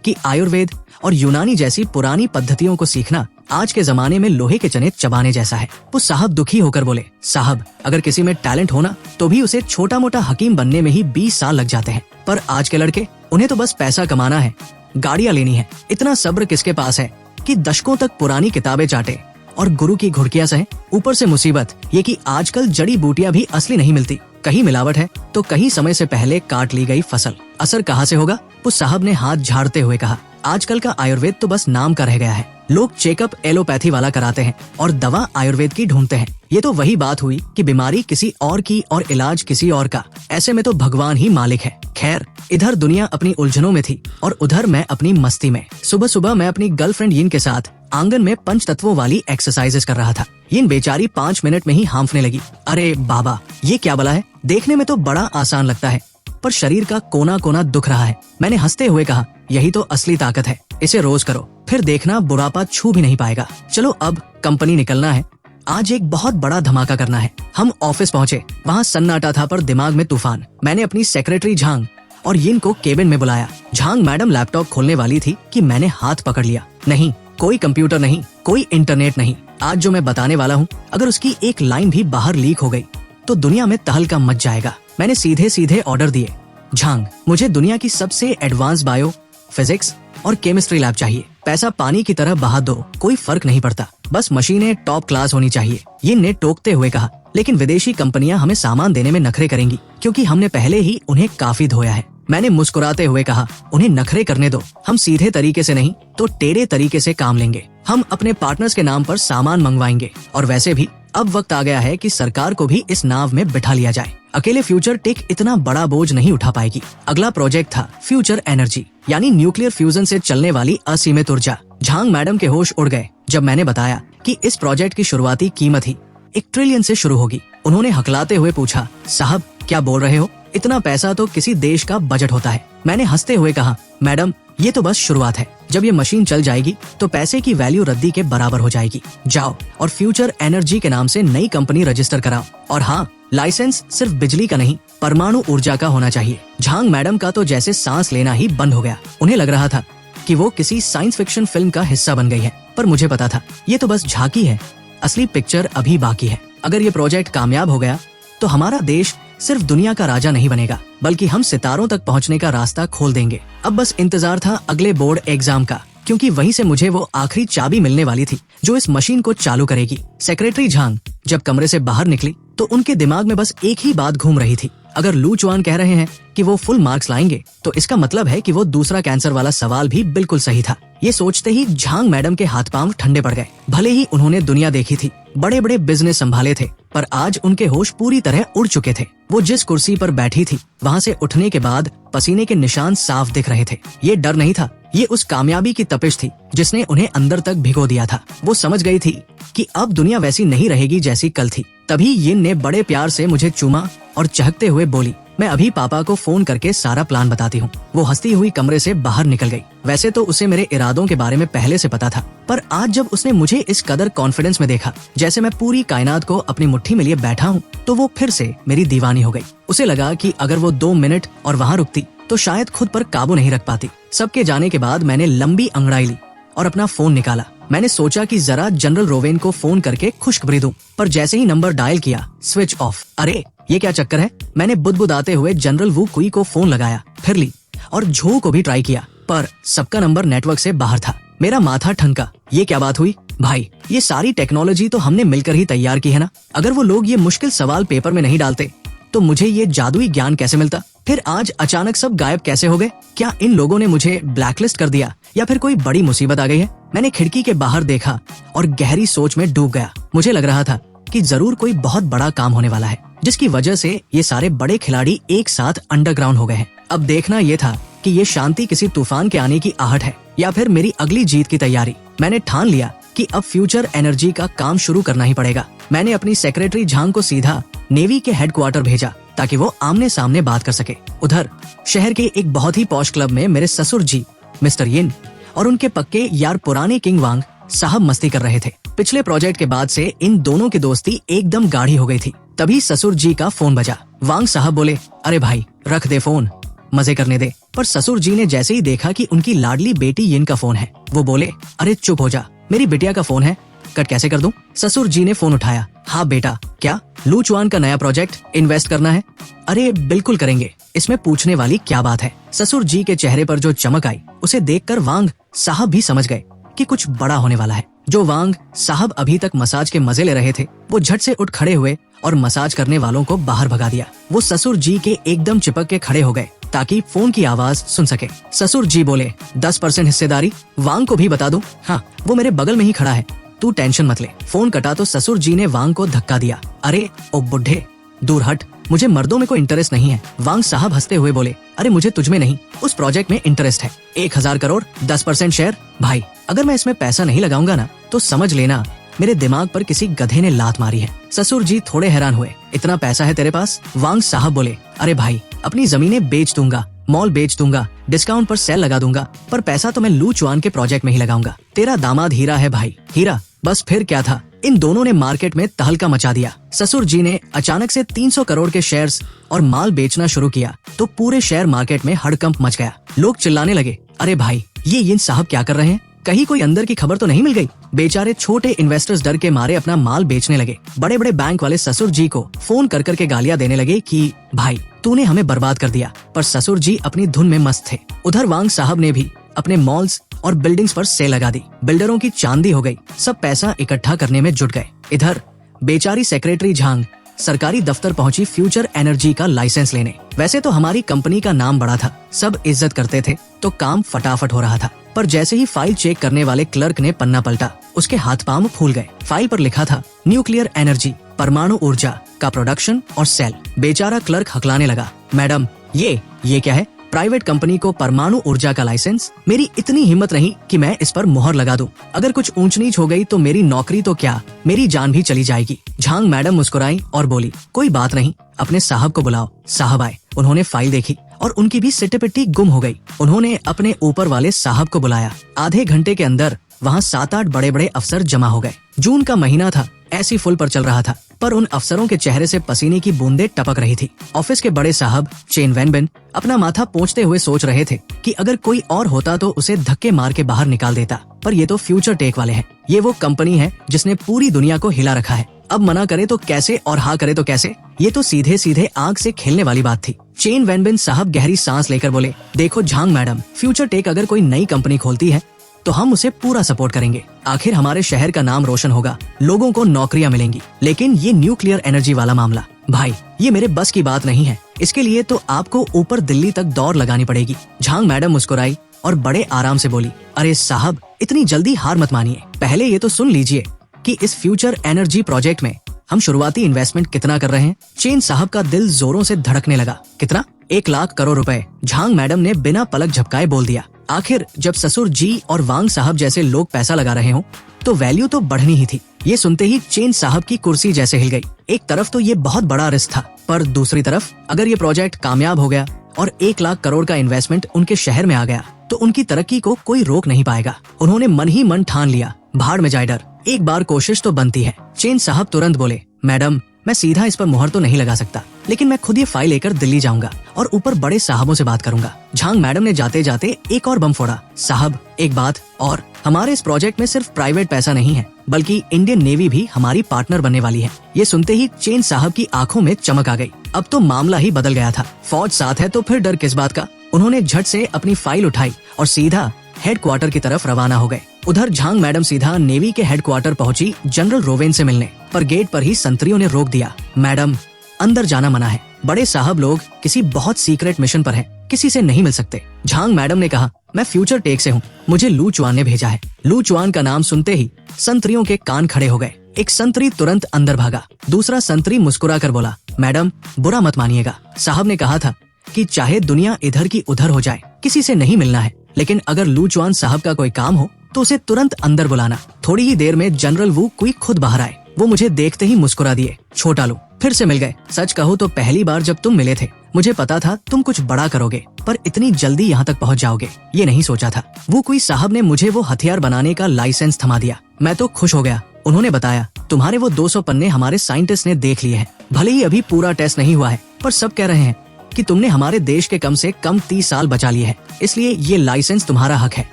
कि आयुर्वेद और यूनानी जैसी पुरानी पद्धतियों को सीखना आज के जमाने में लोहे के चने चबाने जैसा है। पुस साहब दुखी होकर बोले, साहब अगर किसी में टैलेंट होना तो भी उसे छोटा मोटा हकीम बनने में ही 20 साल लग जाते हैं, पर आज के लड़के उन्हें तो बस पैसा कमाना है, गाड़ियां लेनी है। इतना सब्र किसके पास है कि दशकों तक पुरानी किताबें चाटे और गुरु की घुड़कियां सहे। ऊपर से मुसीबत ये कि आजकल जड़ी बूटियां भी असली नहीं मिलती, कहीं मिलावट है तो कहीं समय से पहले काट ली गई फसल। असर कहाँ से होगा? पुस साहब ने हाथ झाड़ते हुए कहा, आजकल का आयुर्वेद तो बस नाम का रह गया है। लोग चेकअप एलोपैथी वाला कराते हैं और दवा आयुर्वेद की ढूंढते हैं। ये तो वही बात हुई कि बीमारी किसी और की और इलाज किसी और का। ऐसे में तो भगवान ही मालिक है। खैर, इधर दुनिया अपनी उलझनों में थी और उधर मैं अपनी मस्ती में। सुबह सुबह मैं अपनी गर्लफ्रेंड यिन के साथ आंगन में पंच तत्वों वाली एक्सरसाइजेस कर रहा था। यिन बेचारी 5 मिनट में ही हांफने लगी। अरे बाबा, ये क्या बला है? देखने में तो बड़ा आसान लगता है पर शरीर का कोना कोना दुख रहा है। मैंने हंसते हुए कहा, यही तो असली ताकत है, इसे रोज करो, फिर देखना बुढ़ापा छू भी नहीं पाएगा। चलो अब कंपनी निकलना है, आज एक बहुत बड़ा धमाका करना है। हम ऑफिस पहुँचे, वहाँ सन्नाटा था पर दिमाग में तूफान। मैंने अपनी सेक्रेटरी झांग और यिन को केबिन में बुलाया। झांग मैडम लैपटॉप खोलने वाली थी कि मैंने हाथ पकड़ लिया। नहीं, कोई कंप्यूटर नहीं, कोई इंटरनेट नहीं। आज जो मैं बताने वाला हूँ, अगर उसकी एक लाइन भी बाहर लीक हो गई तो दुनिया में तहलका मच जाएगा। मैंने सीधे सीधे ऑर्डर दिए, झांग मुझे दुनिया की सबसे एडवांस बायो, फिजिक्स और केमिस्ट्री लैब चाहिए। पैसा पानी की तरह बहा दो, कोई फर्क नहीं पड़ता, बस मशीनें टॉप क्लास होनी चाहिए। ये ने टोकते हुए कहा, लेकिन विदेशी कंपनियां हमें सामान देने में नखरे करेंगी क्योंकि हमने पहले ही उन्हें काफी धोया है। मैंने मुस्कुराते हुए कहा, उन्हें नखरे करने दो, हम सीधे तरीके से नहीं तो टेढ़े तरीके से काम लेंगे। हम अपने पार्टनर्स के नाम पर सामान मंगवाएंगे और वैसे भी अब वक्त आ गया है कि सरकार को भी इस नाव में बिठा लिया जाए। अकेले फ्यूचर टेक इतना बड़ा बोझ नहीं उठा पाएगी। अगला प्रोजेक्ट था फ्यूचर एनर्जी, यानी न्यूक्लियर फ्यूजन से चलने वाली असीमित ऊर्जा। झांग मैडम के होश उड़ गए जब मैंने बताया कि इस प्रोजेक्ट की शुरुआती कीमत ही 1 ट्रिलियन से शुरू होगी। उन्होंने हकलाते हुए पूछा, साहब क्या बोल रहे हो? इतना पैसा तो किसी देश का बजट होता है। मैंने हंसते हुए कहा, मैडम ये तो बस शुरुआत है, जब ये मशीन चल जाएगी तो पैसे की वैल्यू रद्दी के बराबर हो जाएगी। जाओ और फ्यूचर एनर्जी के नाम से नई कंपनी रजिस्टर कराओ, और हाँ, लाइसेंस सिर्फ बिजली का नहीं, परमाणु ऊर्जा का होना चाहिए। झांग मैडम का तो जैसे सांस लेना ही बंद हो गया। उन्हें लग रहा था कि वो किसी साइंस फिक्शन फिल्म का हिस्सा बन गई है, पर मुझे पता था ये तो बस झांकी है, असली पिक्चर अभी बाकी है। अगर ये प्रोजेक्ट कामयाब हो गया तो हमारा देश सिर्फ दुनिया का राजा नहीं बनेगा, बल्कि हम सितारों तक पहुंचने का रास्ता खोल देंगे। अब बस इंतजार था अगले बोर्ड एग्जाम का, क्योंकि वहीं से मुझे वो आखिरी चाबी मिलने वाली थी जो इस मशीन को चालू करेगी। सेक्रेटरी झांग जब कमरे से बाहर निकली तो उनके दिमाग में बस एक ही बात घूम रही थी। अगर लू चुआन कह रहे हैं कि वो फुल मार्क्स लाएंगे तो इसका मतलब है कि वो दूसरा कैंसर वाला सवाल भी बिल्कुल सही था। ये सोचते ही झांग मैडम के हाथ पांव ठंडे पड़ गए। भले ही उन्होंने दुनिया देखी थी, बड़े बड़े बिजनेस संभाले थे, पर आज उनके होश पूरी तरह उड़ चुके थे। वो जिस कुर्सी पर बैठी थी वहाँ से उठने के बाद पसीने के निशान साफ दिख रहे थे। ये डर नहीं था, ये उस कामयाबी की तपिश थी जिसने उन्हें अंदर तक भिगो दिया था। वो समझ गई थी कि अब दुनिया वैसी नहीं रहेगी जैसी कल थी। तभी यिन ने बड़े प्यार से मुझे चूमा और चहकते हुए बोली, मैं अभी पापा को फोन करके सारा प्लान बताती हूँ। वो हंसती हुई कमरे से बाहर निकल गई। वैसे तो उसे मेरे इरादों के बारे में पहले से पता था, पर आज जब उसने मुझे इस कदर कॉन्फिडेंस में देखा, जैसे मैं पूरी कायनात को अपनी मुट्ठी में लिए बैठा हूँ, तो वो फिर से मेरी दीवानी हो गई। उसे लगा कि अगर वो 2 मिनट और वहाँ रुकती तो शायद खुद पर काबू नहीं रख पाती। सबके जाने के बाद मैंने लंबी अंगड़ाई ली और अपना फोन निकाला। मैंने सोचा कि जरा जनरल रोवेन को फोन करके खुशखबरी दूं, पर जैसे ही नंबर डायल किया, स्विच ऑफ। अरे ये क्या चक्कर है? मैंने बुदबुदाते हुए जनरल वू कुई को फोन लगाया, फिर ली और झो को भी ट्राई किया, पर सबका नंबर नेटवर्क से बाहर था। मेरा माथा ठनका। ये क्या बात हुई भाई? ये सारी टेक्नोलॉजी तो हमने मिलकर ही तैयार की है ना। अगर वो लोग ये मुश्किल सवाल पेपर में नहीं डालते तो मुझे ये जादुई ज्ञान कैसे मिलता? फिर आज अचानक सब गायब कैसे हो गए? क्या इन लोगों ने मुझे ब्लैकलिस्ट कर दिया या फिर कोई बड़ी मुसीबत आ गई है? मैंने खिड़की के बाहर देखा और गहरी सोच में डूब गया। मुझे लग रहा था कि जरूर कोई बहुत बड़ा काम होने वाला है, जिसकी वजह से ये सारे बड़े खिलाड़ी एक साथ अंडरग्राउंड हो गए हैं। अब देखना ये था कि ये शांति किसी तूफान के आने की आहट है या फिर मेरी अगली जीत की तैयारी। मैंने ठान लिया कि अब फ्यूचर एनर्जी का काम शुरू करना ही पड़ेगा। मैंने अपनी सेक्रेटरी झांग को सीधा नेवी के हेडक्वार्टर भेजा ताकि वो आमने सामने बात कर सके। उधर शहर के एक बहुत ही पॉश क्लब में मेरे ससुर जी मिस्टर यिन और उनके पक्के यार पुराने किंग वांग साहब मस्ती कर रहे थे। पिछले प्रोजेक्ट के बाद से इन दोनों की दोस्ती एकदम गाढ़ी हो गई थी। तभी ससुर जी का फोन बजा। वांग साहब बोले, अरे भाई रख दे फोन, मजे करने दे। पर ससुर जी ने जैसे ही देखा कि उनकी लाडली बेटी यिन का फोन है, वो बोले, अरे चुप हो जा, मेरी बिटिया का फोन है, कट कैसे कर दूं? ससुर जी ने फोन उठाया। हाँ बेटा, क्या लू चुआन का नया प्रोजेक्ट इन्वेस्ट करना है? अरे बिल्कुल करेंगे, इसमें पूछने वाली क्या बात है। ससुर जी के चेहरे पर जो चमक आई उसे देखकर वांग साहब भी समझ गए कि कुछ बड़ा होने वाला है। जो वांग साहब अभी तक मसाज के मजे ले रहे थे, वो झट से उठ खड़े हुए और मसाज करने वालों को बाहर भगा दिया। वो ससुर जी के एकदम चिपक के खड़े हो गए ताकि फोन की आवाज सुन सके। ससुर जी बोले, 10% हिस्सेदारी वांग को भी बता दूं? हाँ, वो मेरे बगल में ही खड़ा है, तू टेंशन मत ले। फोन कटा तो ससुर जी ने वांग को धक्का दिया। अरे ओ बुढ़े, दूर हट, मुझे मर्दों में कोई इंटरेस्ट नहीं है। वांग साहब हंसते हुए बोले, अरे मुझे तुझ में नहीं, उस प्रोजेक्ट में इंटरेस्ट है। 1000 करोड़ 10% शेयर। भाई अगर मैं इसमें पैसा नहीं लगाऊंगा ना, तो समझ लेना मेरे दिमाग पर किसी गधे ने लात मारी है। ससुर जी थोड़े हैरान हुए, इतना पैसा है तेरे पास? वांग साहब बोले, अरे भाई अपनी जमीनें बेच दूंगा, मॉल बेच दूंगा, डिस्काउंट पर सेल लगा दूंगा, पर पैसा तो मैं लू चुआन के प्रोजेक्ट में ही लगाऊंगा। तेरा दामाद हीरा है भाई, हीरा। बस फिर क्या था, इन दोनों ने मार्केट में तहलका मचा दिया। ससुर जी ने अचानक से 300 करोड़ के शेयर्स और माल बेचना शुरू किया तो पूरे शेयर मार्केट में हड़कंप मच गया। लोग चिल्लाने लगे, अरे भाई ये यिन साहब क्या कर रहे हैं? कहीं कोई अंदर की खबर तो नहीं मिल गई? बेचारे छोटे इन्वेस्टर्स डर के मारे अपना माल बेचने लगे। बड़े बड़े बैंक वाले ससुर जी को फोन कर करके गालियां देने लगे कि भाई तूने हमें बर्बाद कर दिया। पर ससुर जी अपनी धुन में मस्त थे। उधर वांग साहब ने भी अपने मॉल्स और बिल्डिंग्स पर सेल लगा दी। बिल्डरों की चांदी हो गई, सब पैसा इकट्ठा करने में जुट गए। इधर बेचारी सेक्रेटरी झांग सरकारी दफ्तर पहुंची फ्यूचर एनर्जी का लाइसेंस लेने। वैसे तो हमारी कंपनी का नाम बड़ा था, सब इज्जत करते थे, तो काम फटाफट हो रहा था। पर जैसे ही फाइल चेक करने वाले क्लर्क ने पन्ना पलटा, उसके हाथ पांव फूल गए। फाइल पर लिखा था न्यूक्लियर एनर्जी, परमाणु ऊर्जा का प्रोडक्शन और सेल। बेचारा क्लर्क हकलाने लगा, मैडम ये क्या है? प्राइवेट कंपनी को परमाणु ऊर्जा का लाइसेंस? मेरी इतनी हिम्मत नहीं कि मैं इस पर मुहर लगा दूं। अगर कुछ ऊंच नीच हो गई तो मेरी नौकरी तो क्या, मेरी जान भी चली जाएगी। झांग मैडम मुस्कुराई और बोली, कोई बात नहीं, अपने साहब को बुलाओ। साहब आए, उन्होंने फाइल देखी और उनकी भी सिट्टी पिट्टी गुम हो गई। उन्होंने अपने ऊपर वाले साहब को बुलाया। आधे घंटे के अंदर वहाँ 7-8 बड़े बड़े अफसर जमा हो गए। जून का महीना था, ऐसी फुल पर चल रहा था, पर उन अफसरों के चेहरे से पसीने की बूंदें टपक रही थी। ऑफिस के बड़े साहब चेन वैनबिन अपना माथा पोंछते हुए सोच रहे थे कि अगर कोई और होता तो उसे धक्के मार के बाहर निकाल देता, पर ये तो फ्यूचर टेक वाले हैं। ये वो कंपनी है जिसने पूरी दुनिया को हिला रखा है। अब मना करे तो कैसे और हाँ करे तो कैसे? ये तो सीधे सीधे आग से खेलने वाली बात थी। चेन वैनबिन साहब गहरी सांस लेकर बोले, देखो झांग मैडम, फ्यूचर टेक अगर कोई नई कंपनी खोलती है तो हम उसे पूरा सपोर्ट करेंगे। आखिर हमारे शहर का नाम रोशन होगा, लोगों को नौकरियां मिलेंगी। लेकिन ये न्यूक्लियर एनर्जी वाला मामला, भाई ये मेरे बस की बात नहीं है। इसके लिए तो आपको ऊपर दिल्ली तक दौड़ लगानी पड़ेगी। झांग मैडम मुस्कुराई और बड़े आराम से बोली, अरे साहब इतनी जल्दी हार मत मानिए, पहले ये तो सुन लीजिए कि इस फ्यूचर एनर्जी प्रोजेक्ट में हम शुरुआती इन्वेस्टमेंट कितना कर रहे हैं। चेन साहब का दिल जोरों से धड़कने लगा। कितना? 1 लाख करोड़ रुपए। झांग मैडम ने बिना पलक झपकाए बोल दिया। आखिर जब ससुर जी और वांग साहब जैसे लोग पैसा लगा रहे हो तो वैल्यू तो बढ़नी ही थी। ये सुनते ही चेन साहब की कुर्सी जैसे हिल गई। एक तरफ तो ये बहुत बड़ा रिस्क था, पर दूसरी तरफ अगर ये प्रोजेक्ट कामयाब हो गया और 1 लाख करोड़ का इन्वेस्टमेंट उनके शहर में आ गया तो उनकी तरक्की को कोई रोक नहीं पाएगा। उन्होंने मन ही मन ठान लिया, भाड़ में जाए डर, एक बार कोशिश तो बनती है। चेन साहब तुरंत बोले, मैडम मैं सीधा इस पर मुहर तो नहीं लगा सकता, लेकिन मैं खुद ये फाइल लेकर दिल्ली जाऊंगा और ऊपर बड़े साहबों से बात करूंगा। झांग मैडम ने जाते जाते एक और बम फोड़ा, साहब एक बात और, हमारे इस प्रोजेक्ट में सिर्फ प्राइवेट पैसा नहीं है, बल्कि इंडियन नेवी भी हमारी पार्टनर बनने वाली है। ये सुनते ही चेन साहब की आंखों में चमक आ गई। अब तो मामला ही बदल गया था। फौज साथ है तो फिर डर किस बात का। उन्होंने झट से अपनी फाइल उठाई और सीधा हेडक्वार्टर की तरफ रवाना हो गए। उधर झांग मैडम सीधा नेवी के हेडक्वार्टर पहुंची जनरल रोवेन से मिलने, पर गेट पर ही संतरियों ने रोक दिया। मैडम अंदर जाना मना है, बड़े साहब लोग किसी बहुत सीक्रेट मिशन पर हैं, किसी से नहीं मिल सकते। झांग मैडम ने कहा, मैं फ्यूचर टेक से हूँ, मुझे लू चुआन ने भेजा है। लू चुआन का नाम सुनते ही संतरियों के कान खड़े हो गए। एक संतरी तुरंत अंदर भागा, दूसरा संतरी मुस्कुरा कर बोला, मैडम बुरा मत मानिएगा, साहब ने कहा था कि चाहे दुनिया इधर की उधर हो जाए, किसी से नहीं मिलना है, लेकिन अगर लू चुआन साहब का कोई काम हो तो उसे तुरंत अंदर बुलाना। थोड़ी ही देर में जनरल वू कुई खुद बाहर आए। वो मुझे देखते ही मुस्कुरा दिए, छोटा लू फिर से मिल गए। सच कहूँ तो पहली बार जब तुम मिले थे मुझे पता था तुम कुछ बड़ा करोगे, पर इतनी जल्दी यहाँ तक पहुँच जाओगे ये नहीं सोचा था। वो कोई साहब ने मुझे वो हथियार बनाने का लाइसेंस थमा दिया। मैं तो खुश हो गया। उन्होंने बताया तुम्हारे वो 200 पन्ने हमारे साइंटिस्ट ने देख लिए हैं। भले ही अभी पूरा टेस्ट नहीं हुआ है, पर सब कह रहे हैं कि तुमने हमारे देश के कम से कम 30 साल बचा लिए हैं, इसलिए ये लाइसेंस तुम्हारा हक है।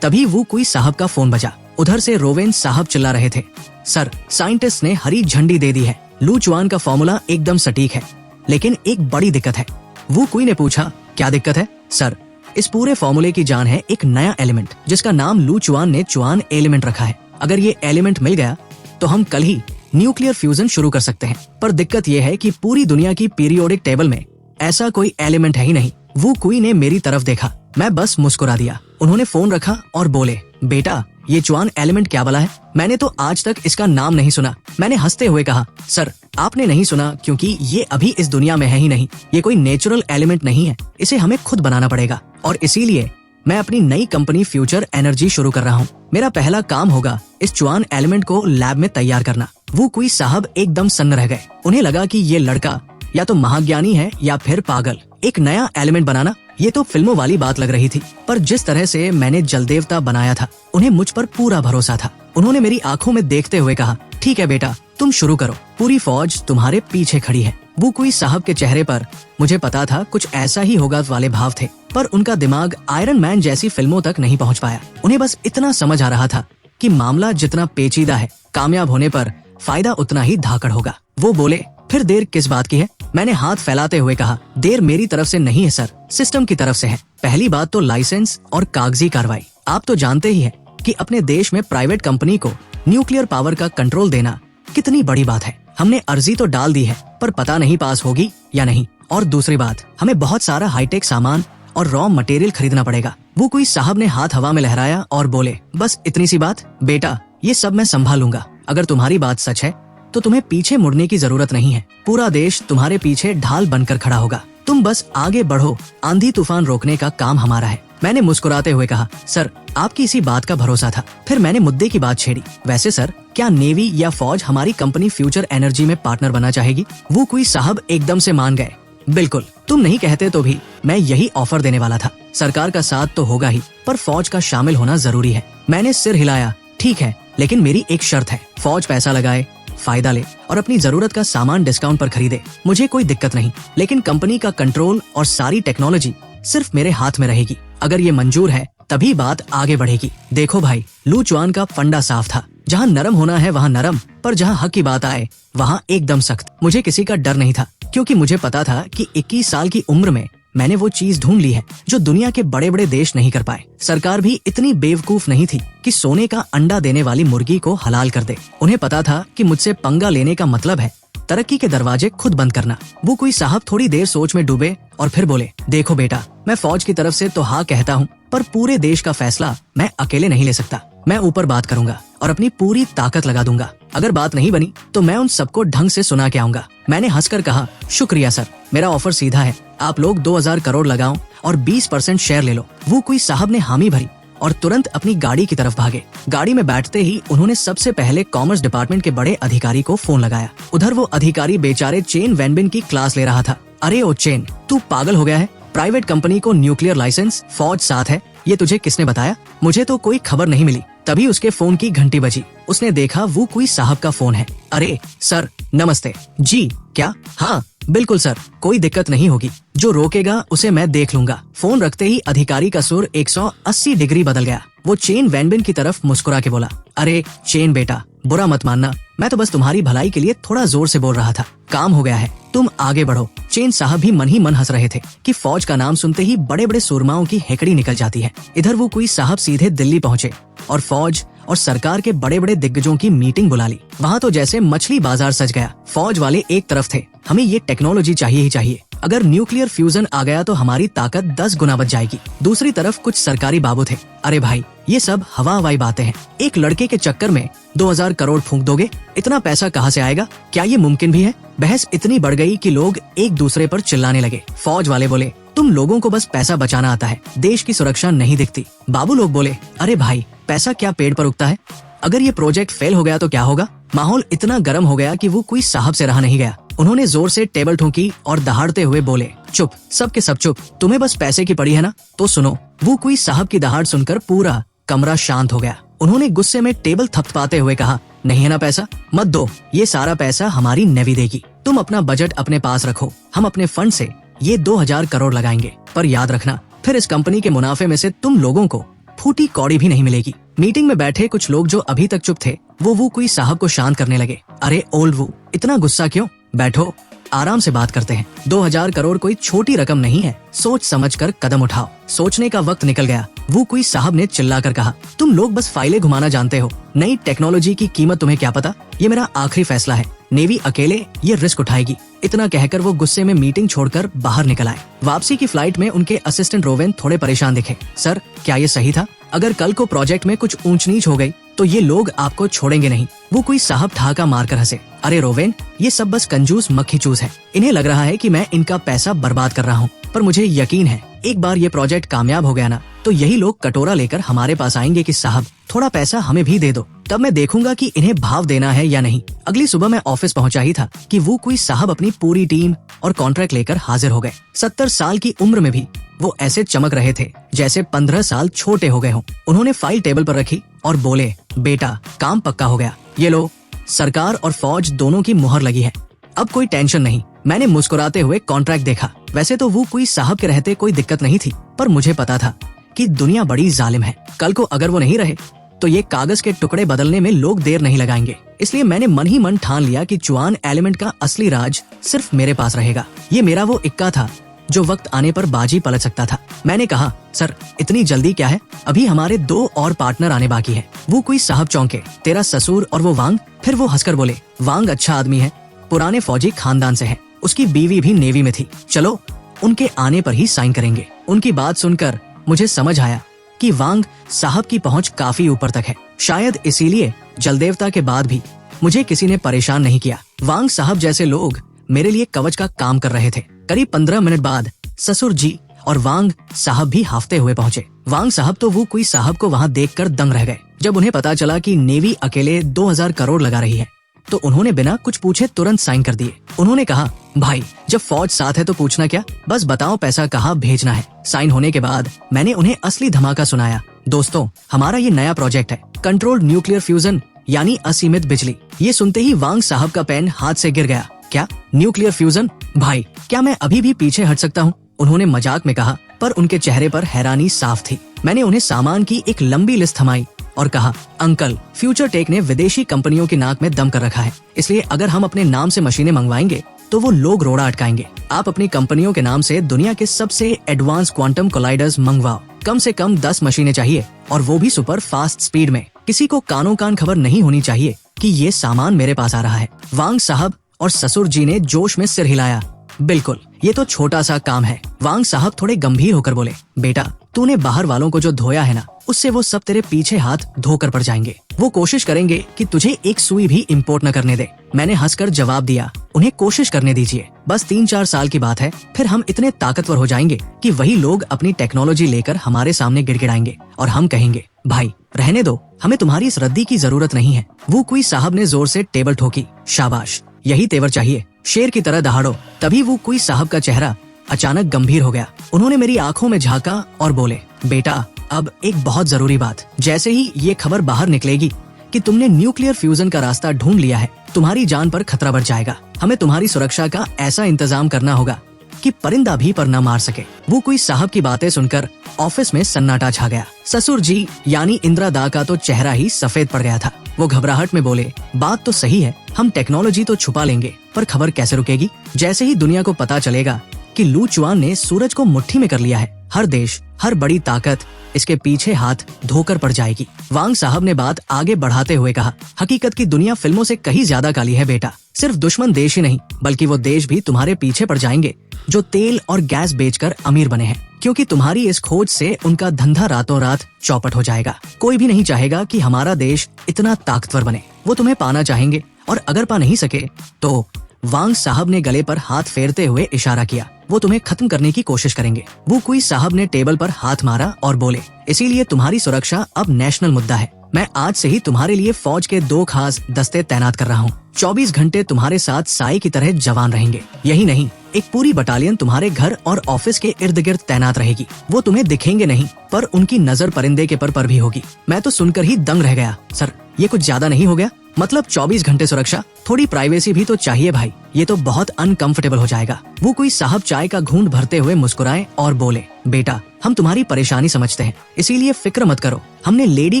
तभी वो कोई साहब का फोन बजा। उधर से रोवेन साहब चिल्ला रहे थे, सर साइंटिस्ट ने हरी झंडी दे दी है। लू चुआन का फॉर्मूला एकदम सटीक है, लेकिन एक बड़ी दिक्कत है। वो कोई ने पूछा, क्या दिक्कत है? सर इस पूरे फॉर्मूले की जान है एक नया एलिमेंट जिसका नाम लू चुआन ने चुआन एलिमेंट रखा है। अगर ये एलिमेंट मिल गया तो हम कल ही न्यूक्लियर फ्यूजन शुरू कर सकते हैं। पर दिक्कत ये है कि पूरी दुनिया की पीरियोडिक टेबल में ऐसा कोई एलिमेंट है ही नहीं। वो कोई ने मेरी तरफ देखा, मैं बस मुस्कुरा दिया। उन्होंने फोन रखा और बोले, बेटा ये चुआन एलिमेंट क्या वाला है? मैंने तो आज तक इसका नाम नहीं सुना। मैंने हंसते हुए कहा, सर आपने नहीं सुना क्योंकि ये अभी इस दुनिया में है ही नहीं। ये कोई नेचुरल एलिमेंट नहीं है, इसे हमें खुद बनाना पड़ेगा और इसीलिए मैं अपनी नई कंपनी फ्यूचर एनर्जी शुरू कर रहा हूँ। मेरा पहला काम होगा इस चुआन एलिमेंट को लैब में तैयार करना। वो कोई साहब एकदम सन्न रह गए। उन्हें लगा कि ये लड़का या तो महाज्ञानी है या फिर पागल। एक नया एलिमेंट बनाना, ये तो फिल्मों वाली बात लग रही थी, पर जिस तरह से मैंने जलदेवता बनाया था उन्हें मुझ पर पूरा भरोसा था। उन्होंने मेरी आंखों में देखते हुए कहा, ठीक है बेटा तुम शुरू करो, पूरी फौज तुम्हारे पीछे खड़ी है। वो कोई साहब के चेहरे पर मुझे पता था कुछ ऐसा ही होगा वाले भाव थे, पर उनका दिमाग आयरन मैन जैसी फिल्मों तक नहीं पहुँच पाया। उन्हें बस इतना समझ आ रहा था कि मामला जितना पेचीदा है, कामयाब होने पर फायदा उतना ही धाकड़ होगा। वो बोले, फिर देर किस बात की है? मैंने हाथ फैलाते हुए कहा, देर मेरी तरफ से नहीं है सर, सिस्टम की तरफ से है। पहली बात तो लाइसेंस और कागजी कार्रवाई। आप तो जानते ही हैं कि अपने देश में प्राइवेट कंपनी को न्यूक्लियर पावर का कंट्रोल देना कितनी बड़ी बात है। हमने अर्जी तो डाल दी है, पर पता नहीं पास होगी या नहीं। और दूसरी बात, हमें बहुत सारा हाईटेक सामान और रॉ मटेरियल खरीदना पड़ेगा। वो कोई साहब ने हाथ हवा में लहराया और बोले, बस इतनी सी बात? बेटा ये सब मैं संभालूंगा। अगर तुम्हारी बात सच है तो तुम्हें पीछे मुड़ने की जरूरत नहीं है। पूरा देश तुम्हारे पीछे ढाल बनकर खड़ा होगा। तुम बस आगे बढ़ो, आंधी तूफान रोकने का काम हमारा है। मैंने मुस्कुराते हुए कहा, सर आपकी इसी बात का भरोसा था। फिर मैंने मुद्दे की बात छेड़ी, वैसे सर क्या नेवी या फौज हमारी कंपनी फ्यूचर एनर्जी में पार्टनर बनना चाहेगी? वो कोई साहब एकदम से मान गए, बिल्कुल, तुम नहीं कहते तो भी मैं यही ऑफर देने वाला था। सरकार का साथ तो होगा ही, पर फौज का शामिल होना जरूरी है। मैंने सिर हिलाया, ठीक है, लेकिन मेरी एक शर्त है, फौज पैसा लगाए, फायदा ले और अपनी जरूरत का सामान डिस्काउंट पर खरीदे। मुझे कोई दिक्कत नहीं, लेकिन कंपनी का कंट्रोल और सारी टेक्नोलॉजी सिर्फ मेरे हाथ में रहेगी। अगर ये मंजूर है तभी बात आगे बढ़ेगी। देखो भाई, लू चुआन का फंडा साफ था, जहाँ नरम होना है वहाँ नरम, पर जहाँ हक की बात आए वहाँ एकदम सख्त। मुझे किसी का डर नहीं था, क्योंकि मुझे पता था कि 21 साल की उम्र में मैंने वो चीज ढूंढ ली है जो दुनिया के बड़े बड़े देश नहीं कर पाए। सरकार भी इतनी बेवकूफ नहीं थी कि सोने का अंडा देने वाली मुर्गी को हलाल कर दे। उन्हें पता था कि मुझसे पंगा लेने का मतलब है तरक्की के दरवाजे खुद बंद करना। वो कोई साहब थोड़ी देर सोच में डूबे और फिर बोले, देखो बेटा मैं फौज की तरफ से तो हाँ कहता हूँ, पर पूरे देश का फैसला मैं अकेले नहीं ले सकता। मैं ऊपर बात करूंगा और अपनी पूरी ताकत लगा दूंगा। अगर बात नहीं बनी तो मैं उन सबको ढंग से सुना के आऊंगा। मैंने हंसकर कहा, शुक्रिया सर, मेरा ऑफर सीधा है, आप लोग 2000 करोड़ लगाओ और 20% शेयर ले लो। वो कोई साहब ने हामी भरी और तुरंत अपनी गाड़ी की तरफ भागे। गाड़ी में बैठते ही उन्होंने सबसे पहले कॉमर्स डिपार्टमेंट के बड़े अधिकारी को फोन लगाया। उधर वो अधिकारी बेचारे चेन वैनबिन की क्लास ले रहा था। अरे ओ चेन, तू पागल हो गया है? प्राइवेट कंपनी को न्यूक्लियर लाइसेंस, फौज साथ है, ये तुझे किसने बताया? मुझे तो कोई खबर नहीं मिली। तभी उसके फोन की घंटी बजी। उसने देखा वो कोई साहब का फोन है। अरे सर नमस्ते। जी क्या? हाँ बिल्कुल सर, कोई दिक्कत नहीं होगी, जो रोकेगा उसे मैं देख लूंगा। फोन रखते ही अधिकारी का सुर 180 डिग्री बदल गया। वो चेन वैनबिन की तरफ मुस्कुरा के बोला, अरे चेन बेटा, बुरा मत मानना, मैं तो बस तुम्हारी भलाई के लिए थोड़ा जोर से बोल रहा था। काम हो गया है, तुम आगे बढ़ो। चेन साहब भी मन ही मन हंस रहे थे कि फौज का नाम सुनते ही बड़े बड़े सुरमाओं की हेकड़ी निकल जाती है। इधर वो कोई साहब सीधे दिल्ली पहुँचे और फौज और सरकार के बड़े बड़े दिग्गजों की मीटिंग बुला ली। वहाँ तो जैसे मछली बाजार सज गया। फौज वाले एक तरफ थे, हमें ये टेक्नोलॉजी चाहिए ही चाहिए, अगर न्यूक्लियर फ्यूजन आ गया तो हमारी ताकत 10 गुना बढ़ जाएगी। दूसरी तरफ कुछ सरकारी बाबू थे, अरे भाई ये सब हवा हवाई बातें हैं, एक लड़के के चक्कर में 2000 करोड़ फूंक दोगे, इतना पैसा कहाँ से आएगा? क्या ये मुमकिन भी है? बहस इतनी बढ़ गई कि लोग एक दूसरे पर चिल्लाने लगे। फौज वाले बोले, तुम लोगों को बस पैसा बचाना आता है, देश की सुरक्षा नहीं दिखती। बाबू लोग बोले, अरे भाई पैसा क्या पेड़ पर उगता है? अगर ये प्रोजेक्ट फेल हो गया तो क्या होगा? माहौल इतना गर्म हो गया कि वो कोई साहब से रहा नहीं गया। उन्होंने जोर से टेबल ठोकी और दहाड़ते हुए बोले, चुप, सब के सब चुप, तुम्हें बस पैसे की पड़ी है ना, तो सुनो। वो कोई साहब की दहाड़ सुनकर पूरा कमरा शांत हो गया। उन्होंने गुस्से में टेबल थपथपाते हुए कहा, नहीं है ना पैसा, मत दो, ये सारा पैसा हमारी नेवी देगी। तुम अपना बजट अपने पास रखो, हम अपने फंड से ये 2000 करोड़ लगाएंगे, पर याद रखना फिर इस कंपनी के मुनाफे में से तुम लोगों को फूटी कौड़ी भी नहीं मिलेगी। मीटिंग में बैठे कुछ लोग जो अभी तक चुप थे वो कोई साहब को शांत करने लगे। अरे ओल्ड वू, इतना गुस्सा क्यों, बैठो, आराम से बात करते हैं। 2000 करोड़ कोई छोटी रकम नहीं है, सोच समझकर कदम उठाओ। सोचने का वक्त निकल गया। वो कोई साहब ने चिल्लाकर कहा, तुम लोग बस फाइलें घुमाना जानते हो, नई टेक्नोलॉजी की कीमत तुम्हें क्या पता। ये मेरा आखिरी फैसला है, नेवी अकेले ये रिस्क उठाएगी। इतना कहकर वो गुस्से में मीटिंग छोड़कर बाहर निकल आए। वापसी की फ्लाइट में उनके असिस्टेंट रोवेन थोड़े परेशान दिखे। सर, क्या ये सही था? अगर कल को प्रोजेक्ट में कुछ ऊंच नीच हो गई तो ये लोग आपको छोड़ेंगे नहीं। वो कोई साहब ठहाका मारकर हंसे। अरे रोवेन, ये सब बस कंजूस मक्खी चूस है। इन्हें लग रहा है कि मैं इनका पैसा बर्बाद कर रहा हूँ, पर मुझे यकीन है एक बार ये प्रोजेक्ट कामयाब हो गया ना तो यही लोग कटोरा लेकर हमारे पास आएंगे कि साहब थोड़ा पैसा हमें भी दे दो। तब मैं देखूंगा कि इन्हें भाव देना है या नहीं। अगली सुबह मैं ऑफिस पहुंचा ही था कि वो कोई साहब अपनी पूरी टीम और कॉन्ट्रैक्ट लेकर हाजिर हो गए। 70 साल की उम्र में भी वो ऐसे चमक रहे थे जैसे 15 साल छोटे हो गए हों। उन्होंने फाइल टेबल पर रखी और बोले, बेटा काम पक्का हो गया, ये लो, सरकार और फौज दोनों की मुहर लगी है, अब कोई टेंशन नहीं। मैंने मुस्कुराते हुए कॉन्ट्रैक्ट देखा। वैसे तो वो कोई साहब के रहते कोई दिक्कत नहीं थी, पर मुझे पता था कि दुनिया बड़ी जालिम है। कल को अगर वो नहीं रहे तो ये कागज के टुकड़े बदलने में लोग देर नहीं लगाएंगे। इसलिए मैंने मन ही मन ठान लिया कि चुआन एलिमेंट का असली राज सिर्फ मेरे पास रहेगा। ये मेरा वो इक्का था जो वक्त आने पर बाजी पलट सकता था। मैंने कहा, सर इतनी जल्दी क्या है, अभी हमारे 2 और पार्टनर आने बाकी है। वो कोई साहब चौंके, तेरा ससुर और वो वांग? फिर वो हंसकर बोले, वांग अच्छा आदमी है, पुराने फौजी खानदान से है, उसकी बीवी भी नेवी में थी, चलो उनके आने पर ही साइन करेंगे। उनकी बात सुनकर मुझे समझ आया कि वांग साहब की पहुंच काफी ऊपर तक है। शायद इसीलिए जलदेवता के बाद भी मुझे किसी ने परेशान नहीं किया। वांग साहब जैसे लोग मेरे लिए कवच का काम कर रहे थे। करीब 15 मिनट बाद ससुर जी और वांग साहब भी हाफते हुए पहुंचे। वांग साहब तो वो कोई साहब को वहां देखकर दंग रह गए। जब उन्हें पता चला कि नेवी अकेले 2000 करोड़ लगा रही है तो उन्होंने बिना कुछ पूछे तुरंत साइन कर दिए। उन्होंने कहा, भाई जब फौज साथ है तो पूछना क्या, बस बताओ पैसा कहाँ भेजना है। साइन होने के बाद मैंने उन्हें असली धमाका सुनाया। दोस्तों, हमारा ये नया प्रोजेक्ट है, कंट्रोल्ड न्यूक्लियर फ्यूजन यानी असीमित बिजली। ये सुनते ही वांग साहब का पेन हाथ से गिर गया। क्या न्यूक्लियर फ्यूजन? भाई क्या मैं अभी भी पीछे हट सकता हूँ? उन्होंने मजाक में कहा, पर उनके चेहरे पर हैरानी साफ थी। मैंने उन्हें सामान की एक लंबी लिस्ट थमाई और कहा, अंकल फ्यूचर टेक ने विदेशी कंपनियों की नाक में दम कर रखा है, इसलिए अगर हम अपने नाम से मशीनें मंगवाएंगे तो वो लोग रोड़ा अटकाएंगे। आप अपनी कंपनियों के नाम से दुनिया के सबसे एडवांस क्वांटम कोलाइडर्स मंगवाओ। कम से कम 10 मशीनें चाहिए और वो भी सुपर फास्ट स्पीड में। किसी को कानों कान खबर नहीं होनी चाहिए कि ये सामान मेरे पास आ रहा है। वांग साहब और ससुर जी ने जोश में सिर हिलाया। बिल्कुल, ये तो छोटा सा काम है। वांग साहब थोड़े गंभीर होकर बोले, बेटा तूने बाहर वालों को जो धोया है ना, उससे वो सब तेरे पीछे हाथ धोकर पड़ जाएंगे। वो कोशिश करेंगे कि तुझे एक सुई भी इंपोर्ट न करने दे। मैंने हंसकर जवाब दिया, उन्हें कोशिश करने दीजिए, बस 3-4 साल की बात है, फिर हम इतने ताकतवर हो जाएंगे कि वही लोग अपनी टेक्नोलॉजी लेकर हमारे सामने गिड़गिड़ाएंगे और हम कहेंगे, भाई रहने दो, हमें तुम्हारी इस रद्दी की जरूरत नहीं है। वो कोई साहब ने जोर से टेबल ठोकी। शाबाश, यही तेवर चाहिए, शेर की तरह दहाड़ो। तभी वो कोई साहब का चेहरा अचानक गंभीर हो गया। उन्होंने मेरी आंखों में झांका और बोले, बेटा अब एक बहुत जरूरी बात, जैसे ही ये खबर बाहर निकलेगी कि तुमने न्यूक्लियर फ्यूजन का रास्ता ढूंढ लिया है, तुम्हारी जान पर खतरा बढ़ जाएगा। हमें तुम्हारी सुरक्षा का ऐसा इंतजाम करना होगा कि परिंदा भी पर न मार सके। वो कोई साहब की बातें सुनकर ऑफिस में सन्नाटा छा गया। ससुर जी यानी इंदिरा दा का तो चेहरा ही सफेद पड़ गया था। वो घबराहट में बोले, बात तो सही है, हम टेक्नोलॉजी तो छुपा लेंगे, पर खबर कैसे रुकेगी? जैसे ही दुनिया को पता चलेगा कि लू चुआन ने सूरज को मुट्ठी में कर लिया है, हर देश, हर बड़ी ताकत इसके पीछे हाथ धोकर पड़ जाएगी। वांग साहब ने बात आगे बढ़ाते हुए कहा, हकीकत की दुनिया फिल्मों से कहीं ज्यादा काली है बेटा। सिर्फ दुश्मन देश ही नहीं, बल्कि वो देश भी तुम्हारे पीछे पड़ जाएंगे जो तेल और गैस बेचकर अमीर बने हैं, क्योंकि तुम्हारी इस खोज से उनका धंधा रातों रात चौपट हो जाएगा। कोई भी नहीं चाहेगा कि हमारा देश इतना ताकतवर बने। वो तुम्हें पाना चाहेंगे और अगर पा नहीं सके तो वांग साहब ने गले पर हाथ फेरते हुए इशारा किया, वो तुम्हें खत्म करने की कोशिश करेंगे। वो कोई साहब ने टेबल पर हाथ मारा और बोले, इसीलिए तुम्हारी सुरक्षा अब नेशनल मुद्दा है। मैं आज से ही तुम्हारे लिए फौज के 2 खास दस्ते तैनात कर रहा हूँ। 24 घंटे तुम्हारे साथ साई की तरह जवान रहेंगे। यही नहीं, एक पूरी बटालियन तुम्हारे घर और ऑफिस के इर्द गिर्द तैनात रहेगी। वो तुम्हें दिखेंगे नहीं, पर उनकी नजर परिंदे के पर भी होगी। मैं तो सुनकर ही दंग रह गया। सर, ये कुछ ज्यादा नहीं हो गया? मतलब 24 घंटे सुरक्षा, थोड़ी प्राइवेसी भी तो चाहिए भाई। ये तो बहुत अनकंफर्टेबल हो जाएगा। वो कोई साहब चाय का घूंट भरते हुए मुस्कुराए और बोले, बेटा, हम तुम्हारी परेशानी समझते हैं, इसीलिए फिक्र मत करो। हमने लेडी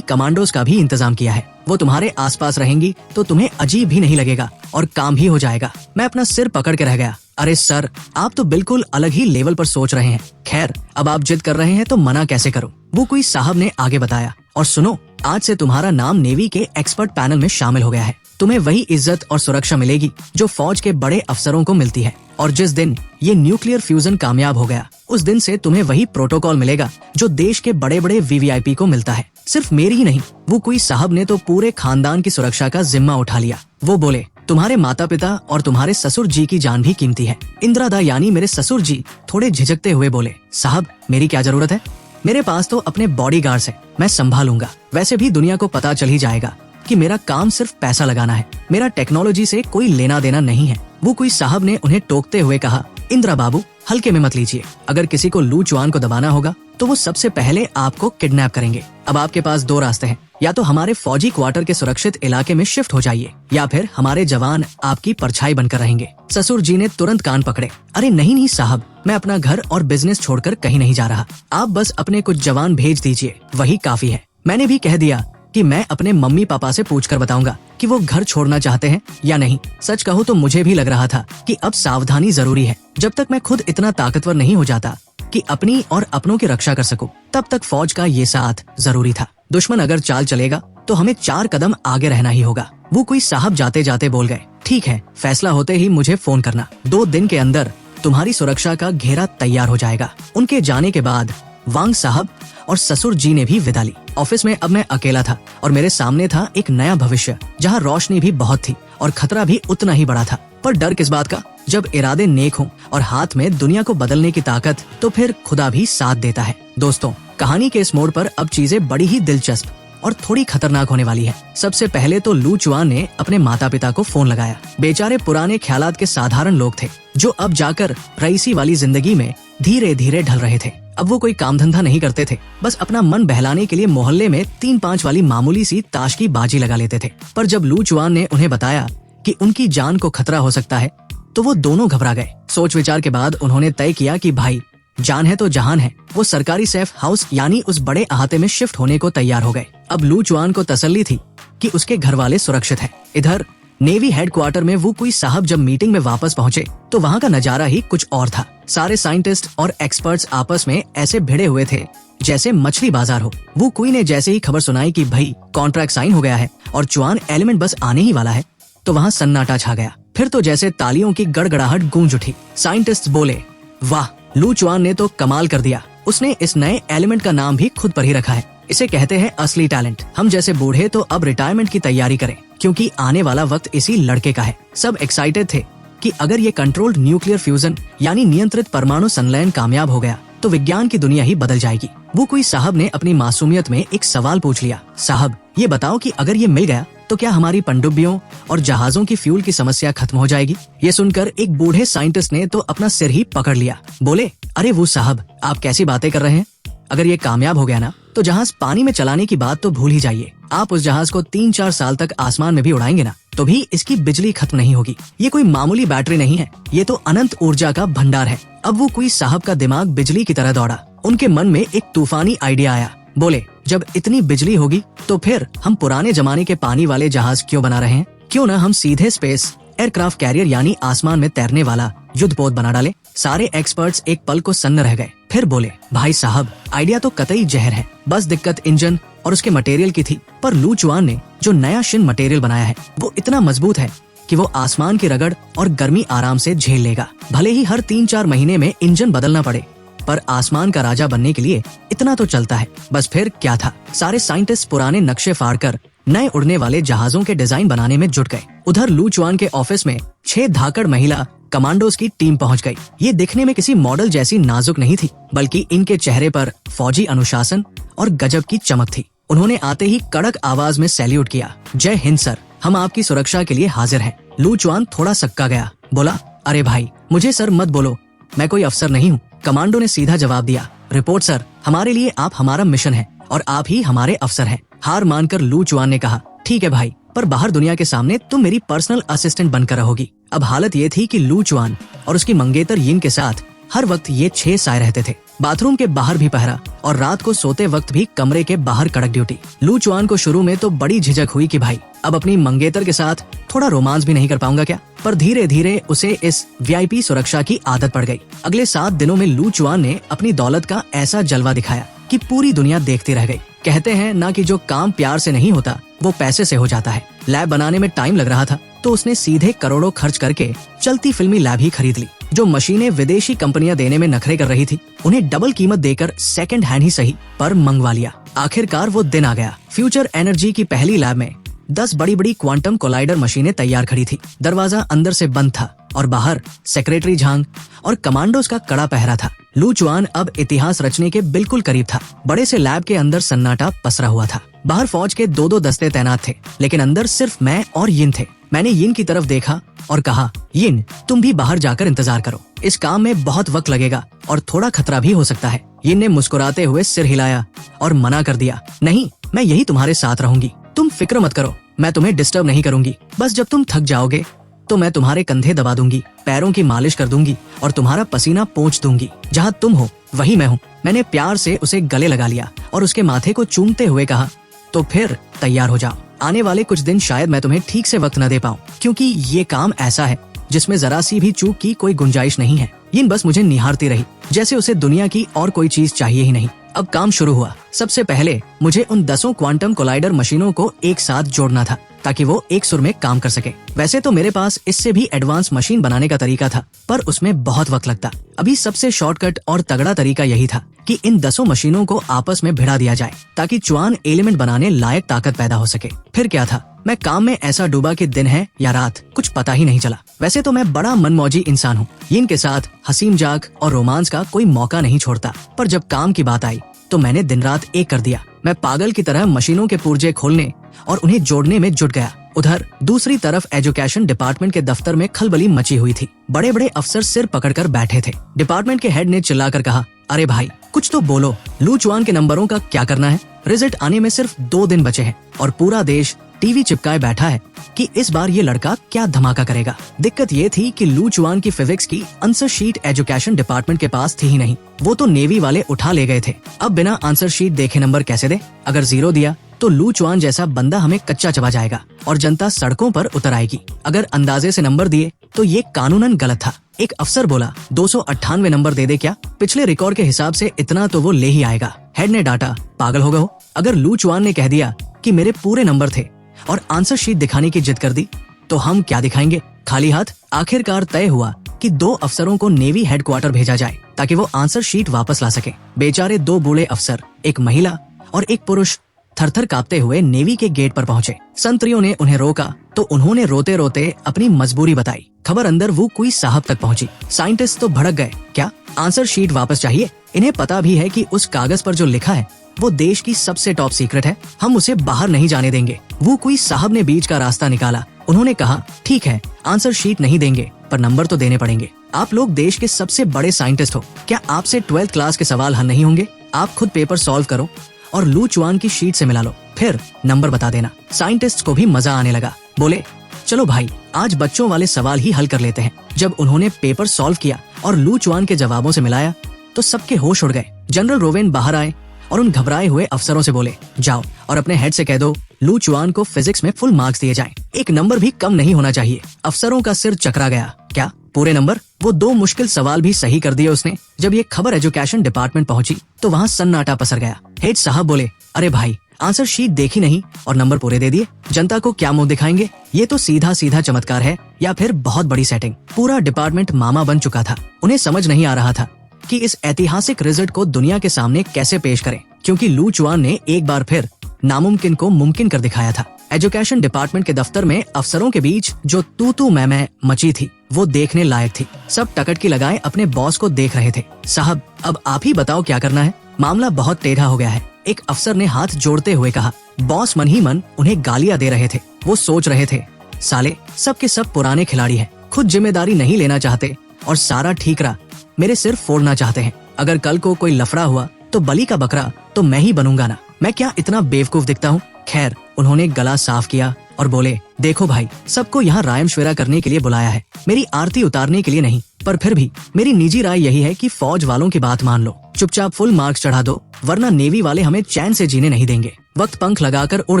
कमांडोज का भी इंतजाम किया है। वो तुम्हारे आसपास रहेंगी तो तुम्हें अजीब भी नहीं लगेगा और काम भी हो जाएगा। मैं अपना सिर पकड़ के रह गया। अरे सर, आप तो बिल्कुल अलग ही लेवल पर सोच रहे हैं। खैर, अब आप जिद कर रहे हैं तो मना कैसे करूं? वो कोई साहब ने आगे बताया, और सुनो, आज से तुम्हारा नाम नेवी के एक्सपर्ट पैनल में शामिल हो गया है। तुम्हें वही इज्जत और सुरक्षा मिलेगी जो फौज के बड़े अफसरों को मिलती है। और जिस दिन ये न्यूक्लियर फ्यूजन कामयाब हो गया, उस दिन से तुम्हें वही प्रोटोकॉल मिलेगा जो देश के बड़े बड़े वीवीआईपी को मिलता है। सिर्फ मेरी ही नहीं, वो कोई साहब ने तो पूरे खानदान की सुरक्षा का जिम्मा उठा लिया। वो बोले, तुम्हारे माता पिता और तुम्हारे ससुर जी की जान भी कीमती है। इंदिरा यानी मेरे ससुर जी थोड़े झिझकते हुए बोले, साहब, मेरी क्या जरूरत है? मेरे पास तो अपने बॉडीगार्ड्स हैं, मैं संभालूंगा। वैसे भी दुनिया को पता चल ही जाएगा कि मेरा काम सिर्फ पैसा लगाना है। मेरा टेक्नोलॉजी से कोई लेना देना नहीं है। वो कोई साहब ने उन्हें टोकते हुए कहा, इंदिरा बाबू, हल्के में मत लीजिए। अगर किसी को लू चुआन को दबाना होगा तो वो सबसे पहले आपको किडनैप करेंगे। अब आपके पास 2 रास्ते हैं, या तो हमारे फौजी क्वार्टर के सुरक्षित इलाके में शिफ्ट हो जाइए, या फिर हमारे जवान आपकी परछाई बनकर रहेंगे। ससुर जी ने तुरंत कान पकड़े। अरे नहीं नहीं साहब, मैं अपना घर और बिजनेस छोड़कर कहीं नहीं जा रहा। आप बस अपने कुछ जवान भेज दीजिए, वही काफी है। मैंने भी कह दिया कि मैं अपने मम्मी पापा से पूछकर बताऊंगा कि वो घर छोड़ना चाहते हैं या नहीं। सच कहूँ तो मुझे भी लग रहा था कि अब सावधानी जरूरी है। जब तक मैं खुद इतना ताकतवर नहीं हो जाता कि अपनी और अपनों की रक्षा कर सकूं, तब तक फौज का ये साथ जरूरी था। दुश्मन अगर चाल चलेगा तो हमें 4 कदम आगे रहना ही होगा। वो कोई साहब जाते जाते बोल गए, ठीक है, फैसला होते ही मुझे फोन करना। 2 दिन के अंदर तुम्हारी सुरक्षा का घेरा तैयार हो जाएगा। उनके जाने के बाद वांग साहब और ससुर जी ने भी विदा ली। ऑफिस में अब मैं अकेला था और मेरे सामने था एक नया भविष्य, जहाँ रोशनी भी बहुत थी और खतरा भी उतना ही बड़ा था। पर डर किस बात का? जब इरादे नेक हों और हाथ में दुनिया को बदलने की ताकत, तो फिर खुदा भी साथ देता है। दोस्तों, कहानी के इस मोड़ पर अब चीजें बड़ी ही दिलचस्प और थोड़ी खतरनाक होने वाली है। सबसे पहले तो लू चुआन ने अपने माता पिता को फोन लगाया। बेचारे पुराने ख्यालात के साधारण लोग थे, जो अब जाकर रईसी वाली जिंदगी में धीरे धीरे ढल रहे थे। अब वो कोई काम धंधा नहीं करते थे, बस अपना मन बहलाने के लिए मोहल्ले में 3-5 वाली मामूली सी ताश की बाजी लगा लेते थे। पर जब लू चुआन ने उन्हें बताया कि उनकी जान को खतरा हो सकता है, तो वो दोनों घबरा गए। सोच विचार के बाद उन्होंने तय किया कि भाई, जान है तो जहान है। वो सरकारी सेफ हाउस यानी उस बड़े अहाते में शिफ्ट होने को तैयार हो गए। अब लू चुआन को तसल्ली थी कि उसके घर वाले सुरक्षित हैं। इधर नेवी हेडक्वार्टर में वो कोई साहब जब मीटिंग में वापस पहुंचे तो वहाँ का नजारा ही कुछ और था। सारे साइंटिस्ट और एक्सपर्ट्स आपस में ऐसे भिड़े हुए थे जैसे मछली बाजार हो। वो कोई ने जैसे ही खबर सुनाई कि भाई कॉन्ट्रैक्ट साइन हो गया है और चुआन एलिमेंट बस आने ही वाला है, तो वहाँ सन्नाटा छा गया। फिर तो जैसे तालियों की गड़गड़ाहट गूंज उठी। साइंटिस्ट बोले, वाह, लू चुआन ने तो कमाल कर दिया। उसने इस नए एलिमेंट का नाम भी खुद पर ही रखा है। इसे कहते हैं असली टैलेंट। हम जैसे बूढ़े तो अब रिटायरमेंट की तैयारी करें, क्योंकि आने वाला वक्त इसी लड़के का है। सब एक्साइटेड थे कि अगर ये कंट्रोल्ड न्यूक्लियर फ्यूजन यानी नियंत्रित परमाणु संलयन कामयाब हो गया तो विज्ञान की दुनिया ही बदल जाएगी। वो कोई साहब ने अपनी मासूमियत में एक सवाल पूछ लिया, साहब, ये बताओ कि अगर ये मिल गया तो क्या हमारी पनडुब्बियों और जहाजों की फ्यूल की समस्या खत्म हो जाएगी? ये सुनकर एक बूढ़े साइंटिस्ट ने तो अपना सिर ही पकड़ लिया। बोले, अरे वो साहब, आप कैसी बातें कर रहे हैं? अगर ये कामयाब हो गया ना, तो जहाज पानी में चलाने की बात तो भूल ही जाइए। आप उस जहाज को 3-4 साल तक आसमान में भी उड़ाएंगे ना, तो भी इसकी बिजली खत्म नहीं होगी। ये कोई मामूली बैटरी नहीं है, ये तो अनंत ऊर्जा का भंडार है। अब वो कोई साहब का दिमाग बिजली की तरह दौड़ा। उनके मन में एक तूफानी आइडिया आया। बोले, जब इतनी बिजली होगी तो फिर हम पुराने जमाने के पानी वाले जहाज क्यों बना रहे हैं? क्यों ना हम सीधे स्पेस एयरक्राफ्ट कैरियर यानी आसमान में तैरने वाला युद्धपोत बना डाले। सारे एक्सपर्ट्स एक पल को सन्न रह गए। फिर बोले, भाई साहब, आइडिया तो कतई जहर है, बस दिक्कत इंजन और उसके मटेरियल की थी। पर लू चुआन ने जो नया शिन मटेरियल बनाया है वो इतना मजबूत है कि वो आसमान की रगड़ और गर्मी आराम से झेल लेगा। भले ही हर 3-4 महीने में इंजन बदलना पड़े, पर आसमान का राजा बनने के लिए इतना तो चलता है। बस फिर क्या था, सारे साइंटिस्ट पुराने नक्शे फाड़कर नए उड़ने वाले जहाजों के डिजाइन बनाने में जुट गए। उधर लू चुआन के ऑफिस में 6 धाकड़ महिला कमांडोज की टीम पहुंच गई। ये दिखने में किसी मॉडल जैसी नाजुक नहीं थी, बल्कि इनके चेहरे पर फौजी अनुशासन और गजब की चमक थी। उन्होंने आते ही कड़क आवाज में सैल्यूट किया। जय हिंद सर, हम आपकी सुरक्षा के लिए हाजिर हैं। लू चुआन थोड़ा सक्का गया, बोला, अरे भाई मुझे सर मत बोलो, मैं कोई अफसर नहीं हूँ। कमांडो ने सीधा जवाब दिया, रिपोर्ट सर, हमारे लिए आप हमारा मिशन है और आप ही हमारे अफसर हैं। हार मानकर लू चुआन ने कहा, ठीक है भाई, पर बाहर दुनिया के सामने तुम मेरी पर्सनल असिस्टेंट बनकर रहोगी। अब हालत ये थी कि लू चुआन और उसकी मंगेतर यिन के साथ हर वक्त ये 6 साय रहते थे। बाथरूम के बाहर भी पहरा और रात को सोते वक्त भी कमरे के बाहर कड़क ड्यूटी। लू चुआन को शुरू में तो बड़ी झिझक हुई कि भाई अब अपनी मंगेतर के साथ थोड़ा रोमांस भी नहीं कर पाऊंगा क्या, पर धीरे धीरे उसे इस वीआईपी सुरक्षा की आदत पड़ गई। अगले 7 दिनों में लू चुआन ने अपनी दौलत का ऐसा जलवा दिखाया कि पूरी दुनिया देखती रह गई। कहते हैं ना कि जो काम प्यार से नहीं होता वो पैसे से हो जाता है। लैब बनाने में टाइम लग रहा था तो उसने सीधे करोड़ों खर्च करके चलती फिल्मी लैब ही खरीद ली। जो मशीनें विदेशी कंपनियां देने में नखरे कर रही थी, उन्हें डबल कीमत देकर सेकंड हैंड ही सही पर मंगवा लिया। आखिरकार वो दिन आ गया। फ्यूचर एनर्जी की पहली लैब में 10 बड़ी बड़ी क्वांटम कोलाइडर मशीनें तैयार खड़ी थी। दरवाजा अंदर से बंद था और बाहर सेक्रेटरी झांग और कमांडोज का कड़ा पहरा था। लू चुआन अब इतिहास रचने के बिल्कुल करीब था। बड़े से लैब के अंदर सन्नाटा पसरा हुआ था। बाहर फौज के 2-2 दस्ते तैनात थे, लेकिन अंदर सिर्फ मैं और यिन थे। मैंने यिन की तरफ देखा और कहा, यिन तुम भी बाहर जाकर इंतजार करो, इस काम में बहुत वक्त लगेगा और थोड़ा खतरा भी हो सकता है। यिन ने मुस्कुराते हुए सिर हिलाया और मना कर दिया, नहीं, मैं यही तुम्हारे साथ रहूंगी, तुम फिक्र मत करो, मैं तुम्हें डिस्टर्ब नहीं करूंगी। बस जब तुम थक जाओगे तो मैं तुम्हारे कंधे दबा दूंगी, पैरों की मालिश कर दूंगी और तुम्हारा पसीना पोंछ दूंगी। जहाँ तुम हो वही मैं हूँ। मैंने प्यार से उसे गले लगा लिया और उसके माथे को चूमते हुए कहा, तो फिर तैयार हो जाओ। आने वाले कुछ दिन शायद मैं तुम्हें ठीक से वक्त न दे पाऊँ, क्योंकि ये काम ऐसा है जिसमें जरा सी भी चूक की कोई गुंजाइश नहीं है। यिन बस मुझे निहारती रही जैसे उसे दुनिया की और कोई चीज चाहिए ही नहीं। अब काम शुरू हुआ। सबसे पहले मुझे उन 10 क्वांटम कोलाइडर मशीनों को एक साथ जोड़ना था ताकि वो एक सुर में काम कर सके। वैसे तो मेरे पास इससे भी एडवांस मशीन बनाने का तरीका था, पर उसमें बहुत वक्त लगता। अभी सबसे शॉर्टकट और तगड़ा तरीका यही था कि इन 10 मशीनों को आपस में भिड़ा दिया जाए ताकि चुआन एलिमेंट बनाने लायक ताकत पैदा हो सके। फिर क्या था, मैं काम में ऐसा डूबा कि दिन है या रात कुछ पता ही नहीं चला। वैसे तो मैं बड़ा मनमौजी इंसान हूँ, यिन के साथ हंसी मजाक और रोमांस का कोई मौका नहीं छोड़ता, पर जब काम की बात आई तो मैंने दिन रात एक कर दिया। मैं पागल की तरह मशीनों के पुर्जे खोलने और उन्हें जोड़ने में जुट गया। उधर दूसरी तरफ एजुकेशन डिपार्टमेंट के दफ्तर में खलबली मची हुई थी। बड़े बड़े अफसर सिर पकड़कर बैठे थे। डिपार्टमेंट के हेड ने चिल्लाकर कहा, अरे भाई कुछ तो बोलो, लू चुआन के नंबरों का क्या करना है? रिजल्ट आने में सिर्फ 2 दिन बचे हैं और पूरा देश टीवी चिपकाए बैठा है कि इस बार ये लड़का क्या धमाका करेगा। दिक्कत ये थी कि लू चुआन की फिजिक्स की आंसर शीट एजुकेशन डिपार्टमेंट के पास थी ही नहीं। वो तो नेवी वाले उठा ले गए थे। अब बिना आंसर शीट देखे नंबर कैसे दे? अगर 0 दिया तो लू चुआन जैसा बंदा हमें कच्चा चबा जाएगा और जनता सड़कों पर उतर आएगी। अगर अंदाजे से नंबर दिए तो ये कानूनन गलत था। एक अफसर बोला, 298 नंबर दे दे क्या? पिछले रिकॉर्ड के हिसाब से इतना तो वो ले ही आएगा। हेड ने डांटा, पागल हो गए हो? अगर लू चुआन ने कह दिया कि मेरे पूरे नंबर थे और आंसर शीट दिखाने की जिद कर दी तो हम क्या दिखाएंगे? खाली हाथ? आखिरकार तय हुआ कि 2 अफसरों को नेवी हेडक्वार्टर भेजा जाए ताकि वो आंसर शीट वापस ला सके। बेचारे 2 बूढ़े अफसर, एक महिला और एक पुरुष, थरथर कांपते हुए नेवी के गेट पर पहुंचे। संतरियों ने उन्हें रोका तो उन्होंने रोते रोते अपनी मजबूरी बताई। खबर अंदर वो कोई साहब तक पहुंची। साइंटिस्ट तो भड़क गए, क्या आंसर शीट वापस चाहिए? इन्हें पता भी है कि उस कागज पर जो लिखा है वो देश की सबसे टॉप सीक्रेट है, हम उसे बाहर नहीं जाने देंगे। वो कोई साहब ने बीच का रास्ता निकाला। उन्होंने कहा, ठीक है, आंसर शीट नहीं देंगे पर नंबर तो देने पड़ेंगे। आप लोग देश के सबसे बड़े साइंटिस्ट हो, क्या आपसे 12th क्लास के सवाल हल नहीं होंगे? आप खुद पेपर सॉल्व करो और लू चुआन की शीट से मिला लो, फिर नंबर बता देना। साइंटिस्ट को भी मजा आने लगा। बोले, चलो भाई, आज बच्चों वाले सवाल ही हल कर लेते हैं। जब उन्होंने पेपर सॉल्व किया और लू चुआन के जवाबों से मिलाया तो सबके होश उड़ गए। जनरल रोवेन बाहर आए और उन घबराए हुए अफसरों से बोले, जाओ और अपने हेड से कह दो लू चुआन को फिजिक्स में फुल मार्क्स दिए जाएं। एक नंबर भी कम नहीं होना चाहिए। अफसरों का सिर चकरा गया। क्या पूरे नंबर? वो 2 मुश्किल सवाल भी सही कर दिए उसने। जब ये खबर एजुकेशन डिपार्टमेंट पहुंची तो वहाँ सन्नाटा पसर गया। हेड साहब बोले, अरे भाई, आंसर शीट देखी नहीं और नंबर पूरे दे दिए, जनता को क्या मुंह दिखाएंगे? ये तो सीधा सीधा चमत्कार है या फिर बहुत बड़ी सेटिंग। पूरा डिपार्टमेंट मामा बन चुका था। उन्हें समझ नहीं आ रहा था कि इस ऐतिहासिक रिजल्ट को दुनिया के सामने कैसे पेश करें, क्योंकि लू चुआन ने एक बार फिर नामुमकिन को मुमकिन कर दिखाया था। एजुकेशन डिपार्टमेंट के दफ्तर में अफसरों के बीच जो तू मैं मची थी वो देखने लायक थी। सब टकटकी लगाए अपने बॉस को देख रहे थे। साहब, अब आप ही बताओ क्या करना है? मामला बहुत टेढ़ा हो गया है। एक अफसर ने हाथ जोड़ते हुए कहा। बॉस मन ही मन उन्हें गालियां दे रहे थे। वो सोच रहे थे, साले सब के सब पुराने खिलाड़ी हैं, खुद जिम्मेदारी नहीं लेना चाहते और सारा ठीकरा मेरे सिर फोड़ना चाहते हैं। अगर कल को कोई लफड़ा हुआ तो बलि का बकरा तो मैं ही बनूंगा ना। मैं क्या इतना बेवकूफ दिखता हूँ? खैर, उन्होंने गला साफ किया और बोले, देखो भाई, सबको यहाँ रायमश्वेरा करने के लिए बुलाया है, मेरी आरती उतारने के लिए नहीं। पर फिर भी मेरी निजी राय यही है कि फौज वालों की बात मान लो, चुपचाप फुल मार्क्स चढ़ा दो, वरना नेवी वाले हमें चैन से जीने नहीं देंगे। वक्त पंख लगाकर उड़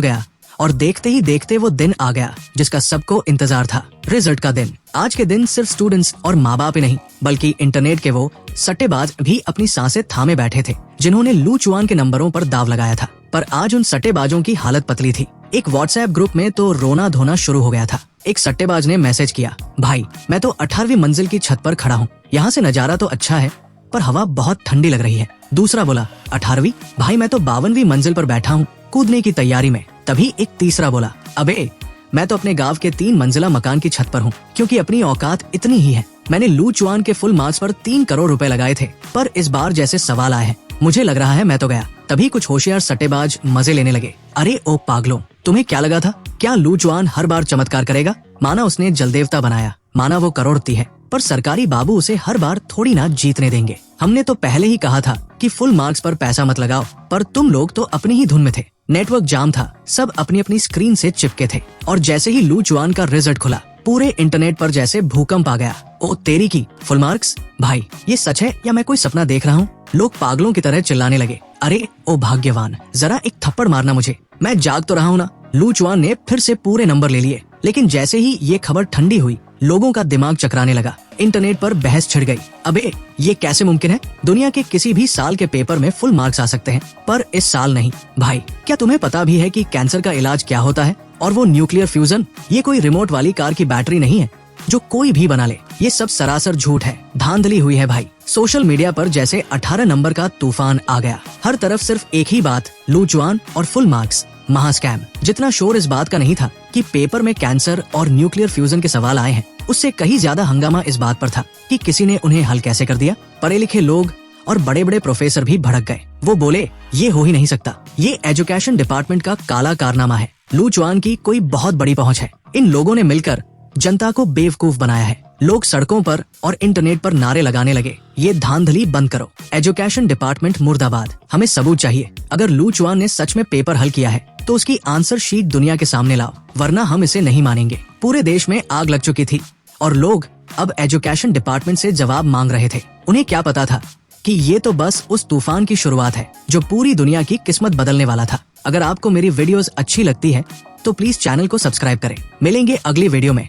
गया और देखते ही देखते वो दिन आ गया जिसका सबको इंतजार था, रिजल्ट का दिन। आज के दिन सिर्फ स्टूडेंट्स और माँ बाप ही नहीं, बल्कि इंटरनेट के वो सट्टेबाज भी अपनी सांसें थामे बैठे थे, जिन्होंने लू चुआन के नंबरों पर दाव लगाया था। पर आज उन सट्टेबाजों की हालत पतली थी। एक व्हाट्सएप ग्रुप में तो रोना धोना शुरू हो गया था। एक सट्टेबाज ने मैसेज किया, भाई मैं तो 18वीं मंजिल की छत पर खड़ा हूँ, यहाँ से नजारा तो अच्छा है पर हवा बहुत ठंडी लग रही है। दूसरा बोला, 18वीं? भाई मैं तो 52वीं मंजिल पर बैठा हूँ, कूदने की तैयारी में। तभी एक तीसरा बोला, अबे मैं तो अपने गांव के 3 मंजिला मकान की छत पर हूँ, क्योंकि अपनी औकात इतनी ही है। मैंने लू चुआन के फुल मार्क्स पर 3 करोड़ रुपए लगाए थे, पर इस बार जैसे सवाल आए हैं, मुझे लग रहा है मैं तो गया। तभी कुछ होशियार सट्टेबाज मजे लेने लगे। अरे ओ पागलों, तुम्हें क्या लगा था? क्या लू चुआन हर बार चमत्कार करेगा? माना उसने जलदेवता बनाया, माना वो करोड़पति है, पर सरकारी बाबू उसे हर बार थोड़ी ना जीतने देंगे। हमने तो पहले ही कहा था कि फुल मार्क्स पर पैसा मत लगाओ, पर तुम लोग तो अपनी ही धुन में थे। नेटवर्क जाम था, सब अपनी अपनी स्क्रीन से चिपके थे और जैसे ही लू चुआन का रिजल्ट खुला, पूरे इंटरनेट पर जैसे भूकंप आ गया। ओ तेरी की, फुल मार्क्स? भाई ये सच है या मैं कोई सपना देख रहा हूँ? लोग पागलों की तरह चिल्लाने लगे। अरे ओ भाग्यवान, जरा एक थप्पड़ मारना मुझे, मैं जाग तो रहा हूँ ना। लू चुआन ने फिर से पूरे नंबर ले लिए, लेकिन जैसे ही ये खबर ठंडी हुई, लोगों का दिमाग चकराने लगा। इंटरनेट पर बहस छिड़ गई। अबे ये कैसे मुमकिन है? दुनिया के किसी भी साल के पेपर में फुल मार्क्स आ सकते हैं, पर इस साल नहीं। भाई क्या तुम्हें पता भी है कि कैंसर का इलाज क्या होता है? और वो न्यूक्लियर फ्यूजन, ये कोई रिमोट वाली कार की बैटरी नहीं है जो कोई भी बना ले। ये सब सरासर झूठ है, धांधली हुई है भाई। सोशल मीडिया पर जैसे 18 नंबर का तूफान आ गया। हर तरफ सिर्फ एक ही बात, लू चुआन और फुल मार्क्स, महा स्कैम। जितना शोर इस बात का नहीं था कि पेपर में कैंसर और न्यूक्लियर फ्यूजन के सवाल आए हैं, उससे कहीं ज्यादा हंगामा इस बात पर था कि किसी ने उन्हें हल कैसे कर दिया। पढ़े लिखे लोग और बड़े बड़े प्रोफेसर भी भड़क गए। वो बोले, ये हो ही नहीं सकता, ये एजुकेशन डिपार्टमेंट का काला कारनामा है। लू चुआन की कोई बहुत बड़ी पहुंच है। इन लोगों ने मिलकर जनता को बेवकूफ बनाया है। लोग सड़कों पर और इंटरनेट पर नारे लगाने लगे, ये धांधली बंद करो, एजुकेशन डिपार्टमेंट मुर्दाबाद। हमें सबूत चाहिए। अगर लू चुआन ने सच में पेपर हल किया है तो उसकी आंसर शीट दुनिया के सामने लाओ, वरना हम इसे नहीं मानेंगे। पूरे देश में आग लग चुकी थी और लोग अब एजुकेशन डिपार्टमेंट से जवाब मांग रहे थे। उन्हें क्या पता था कि ये तो बस उस तूफान की शुरुआत है जो पूरी दुनिया की किस्मत बदलने वाला था। अगर आपको मेरी वीडियोस अच्छी लगती है तो प्लीज चैनल को सब्सक्राइब करें। मिलेंगे अगली वीडियो में।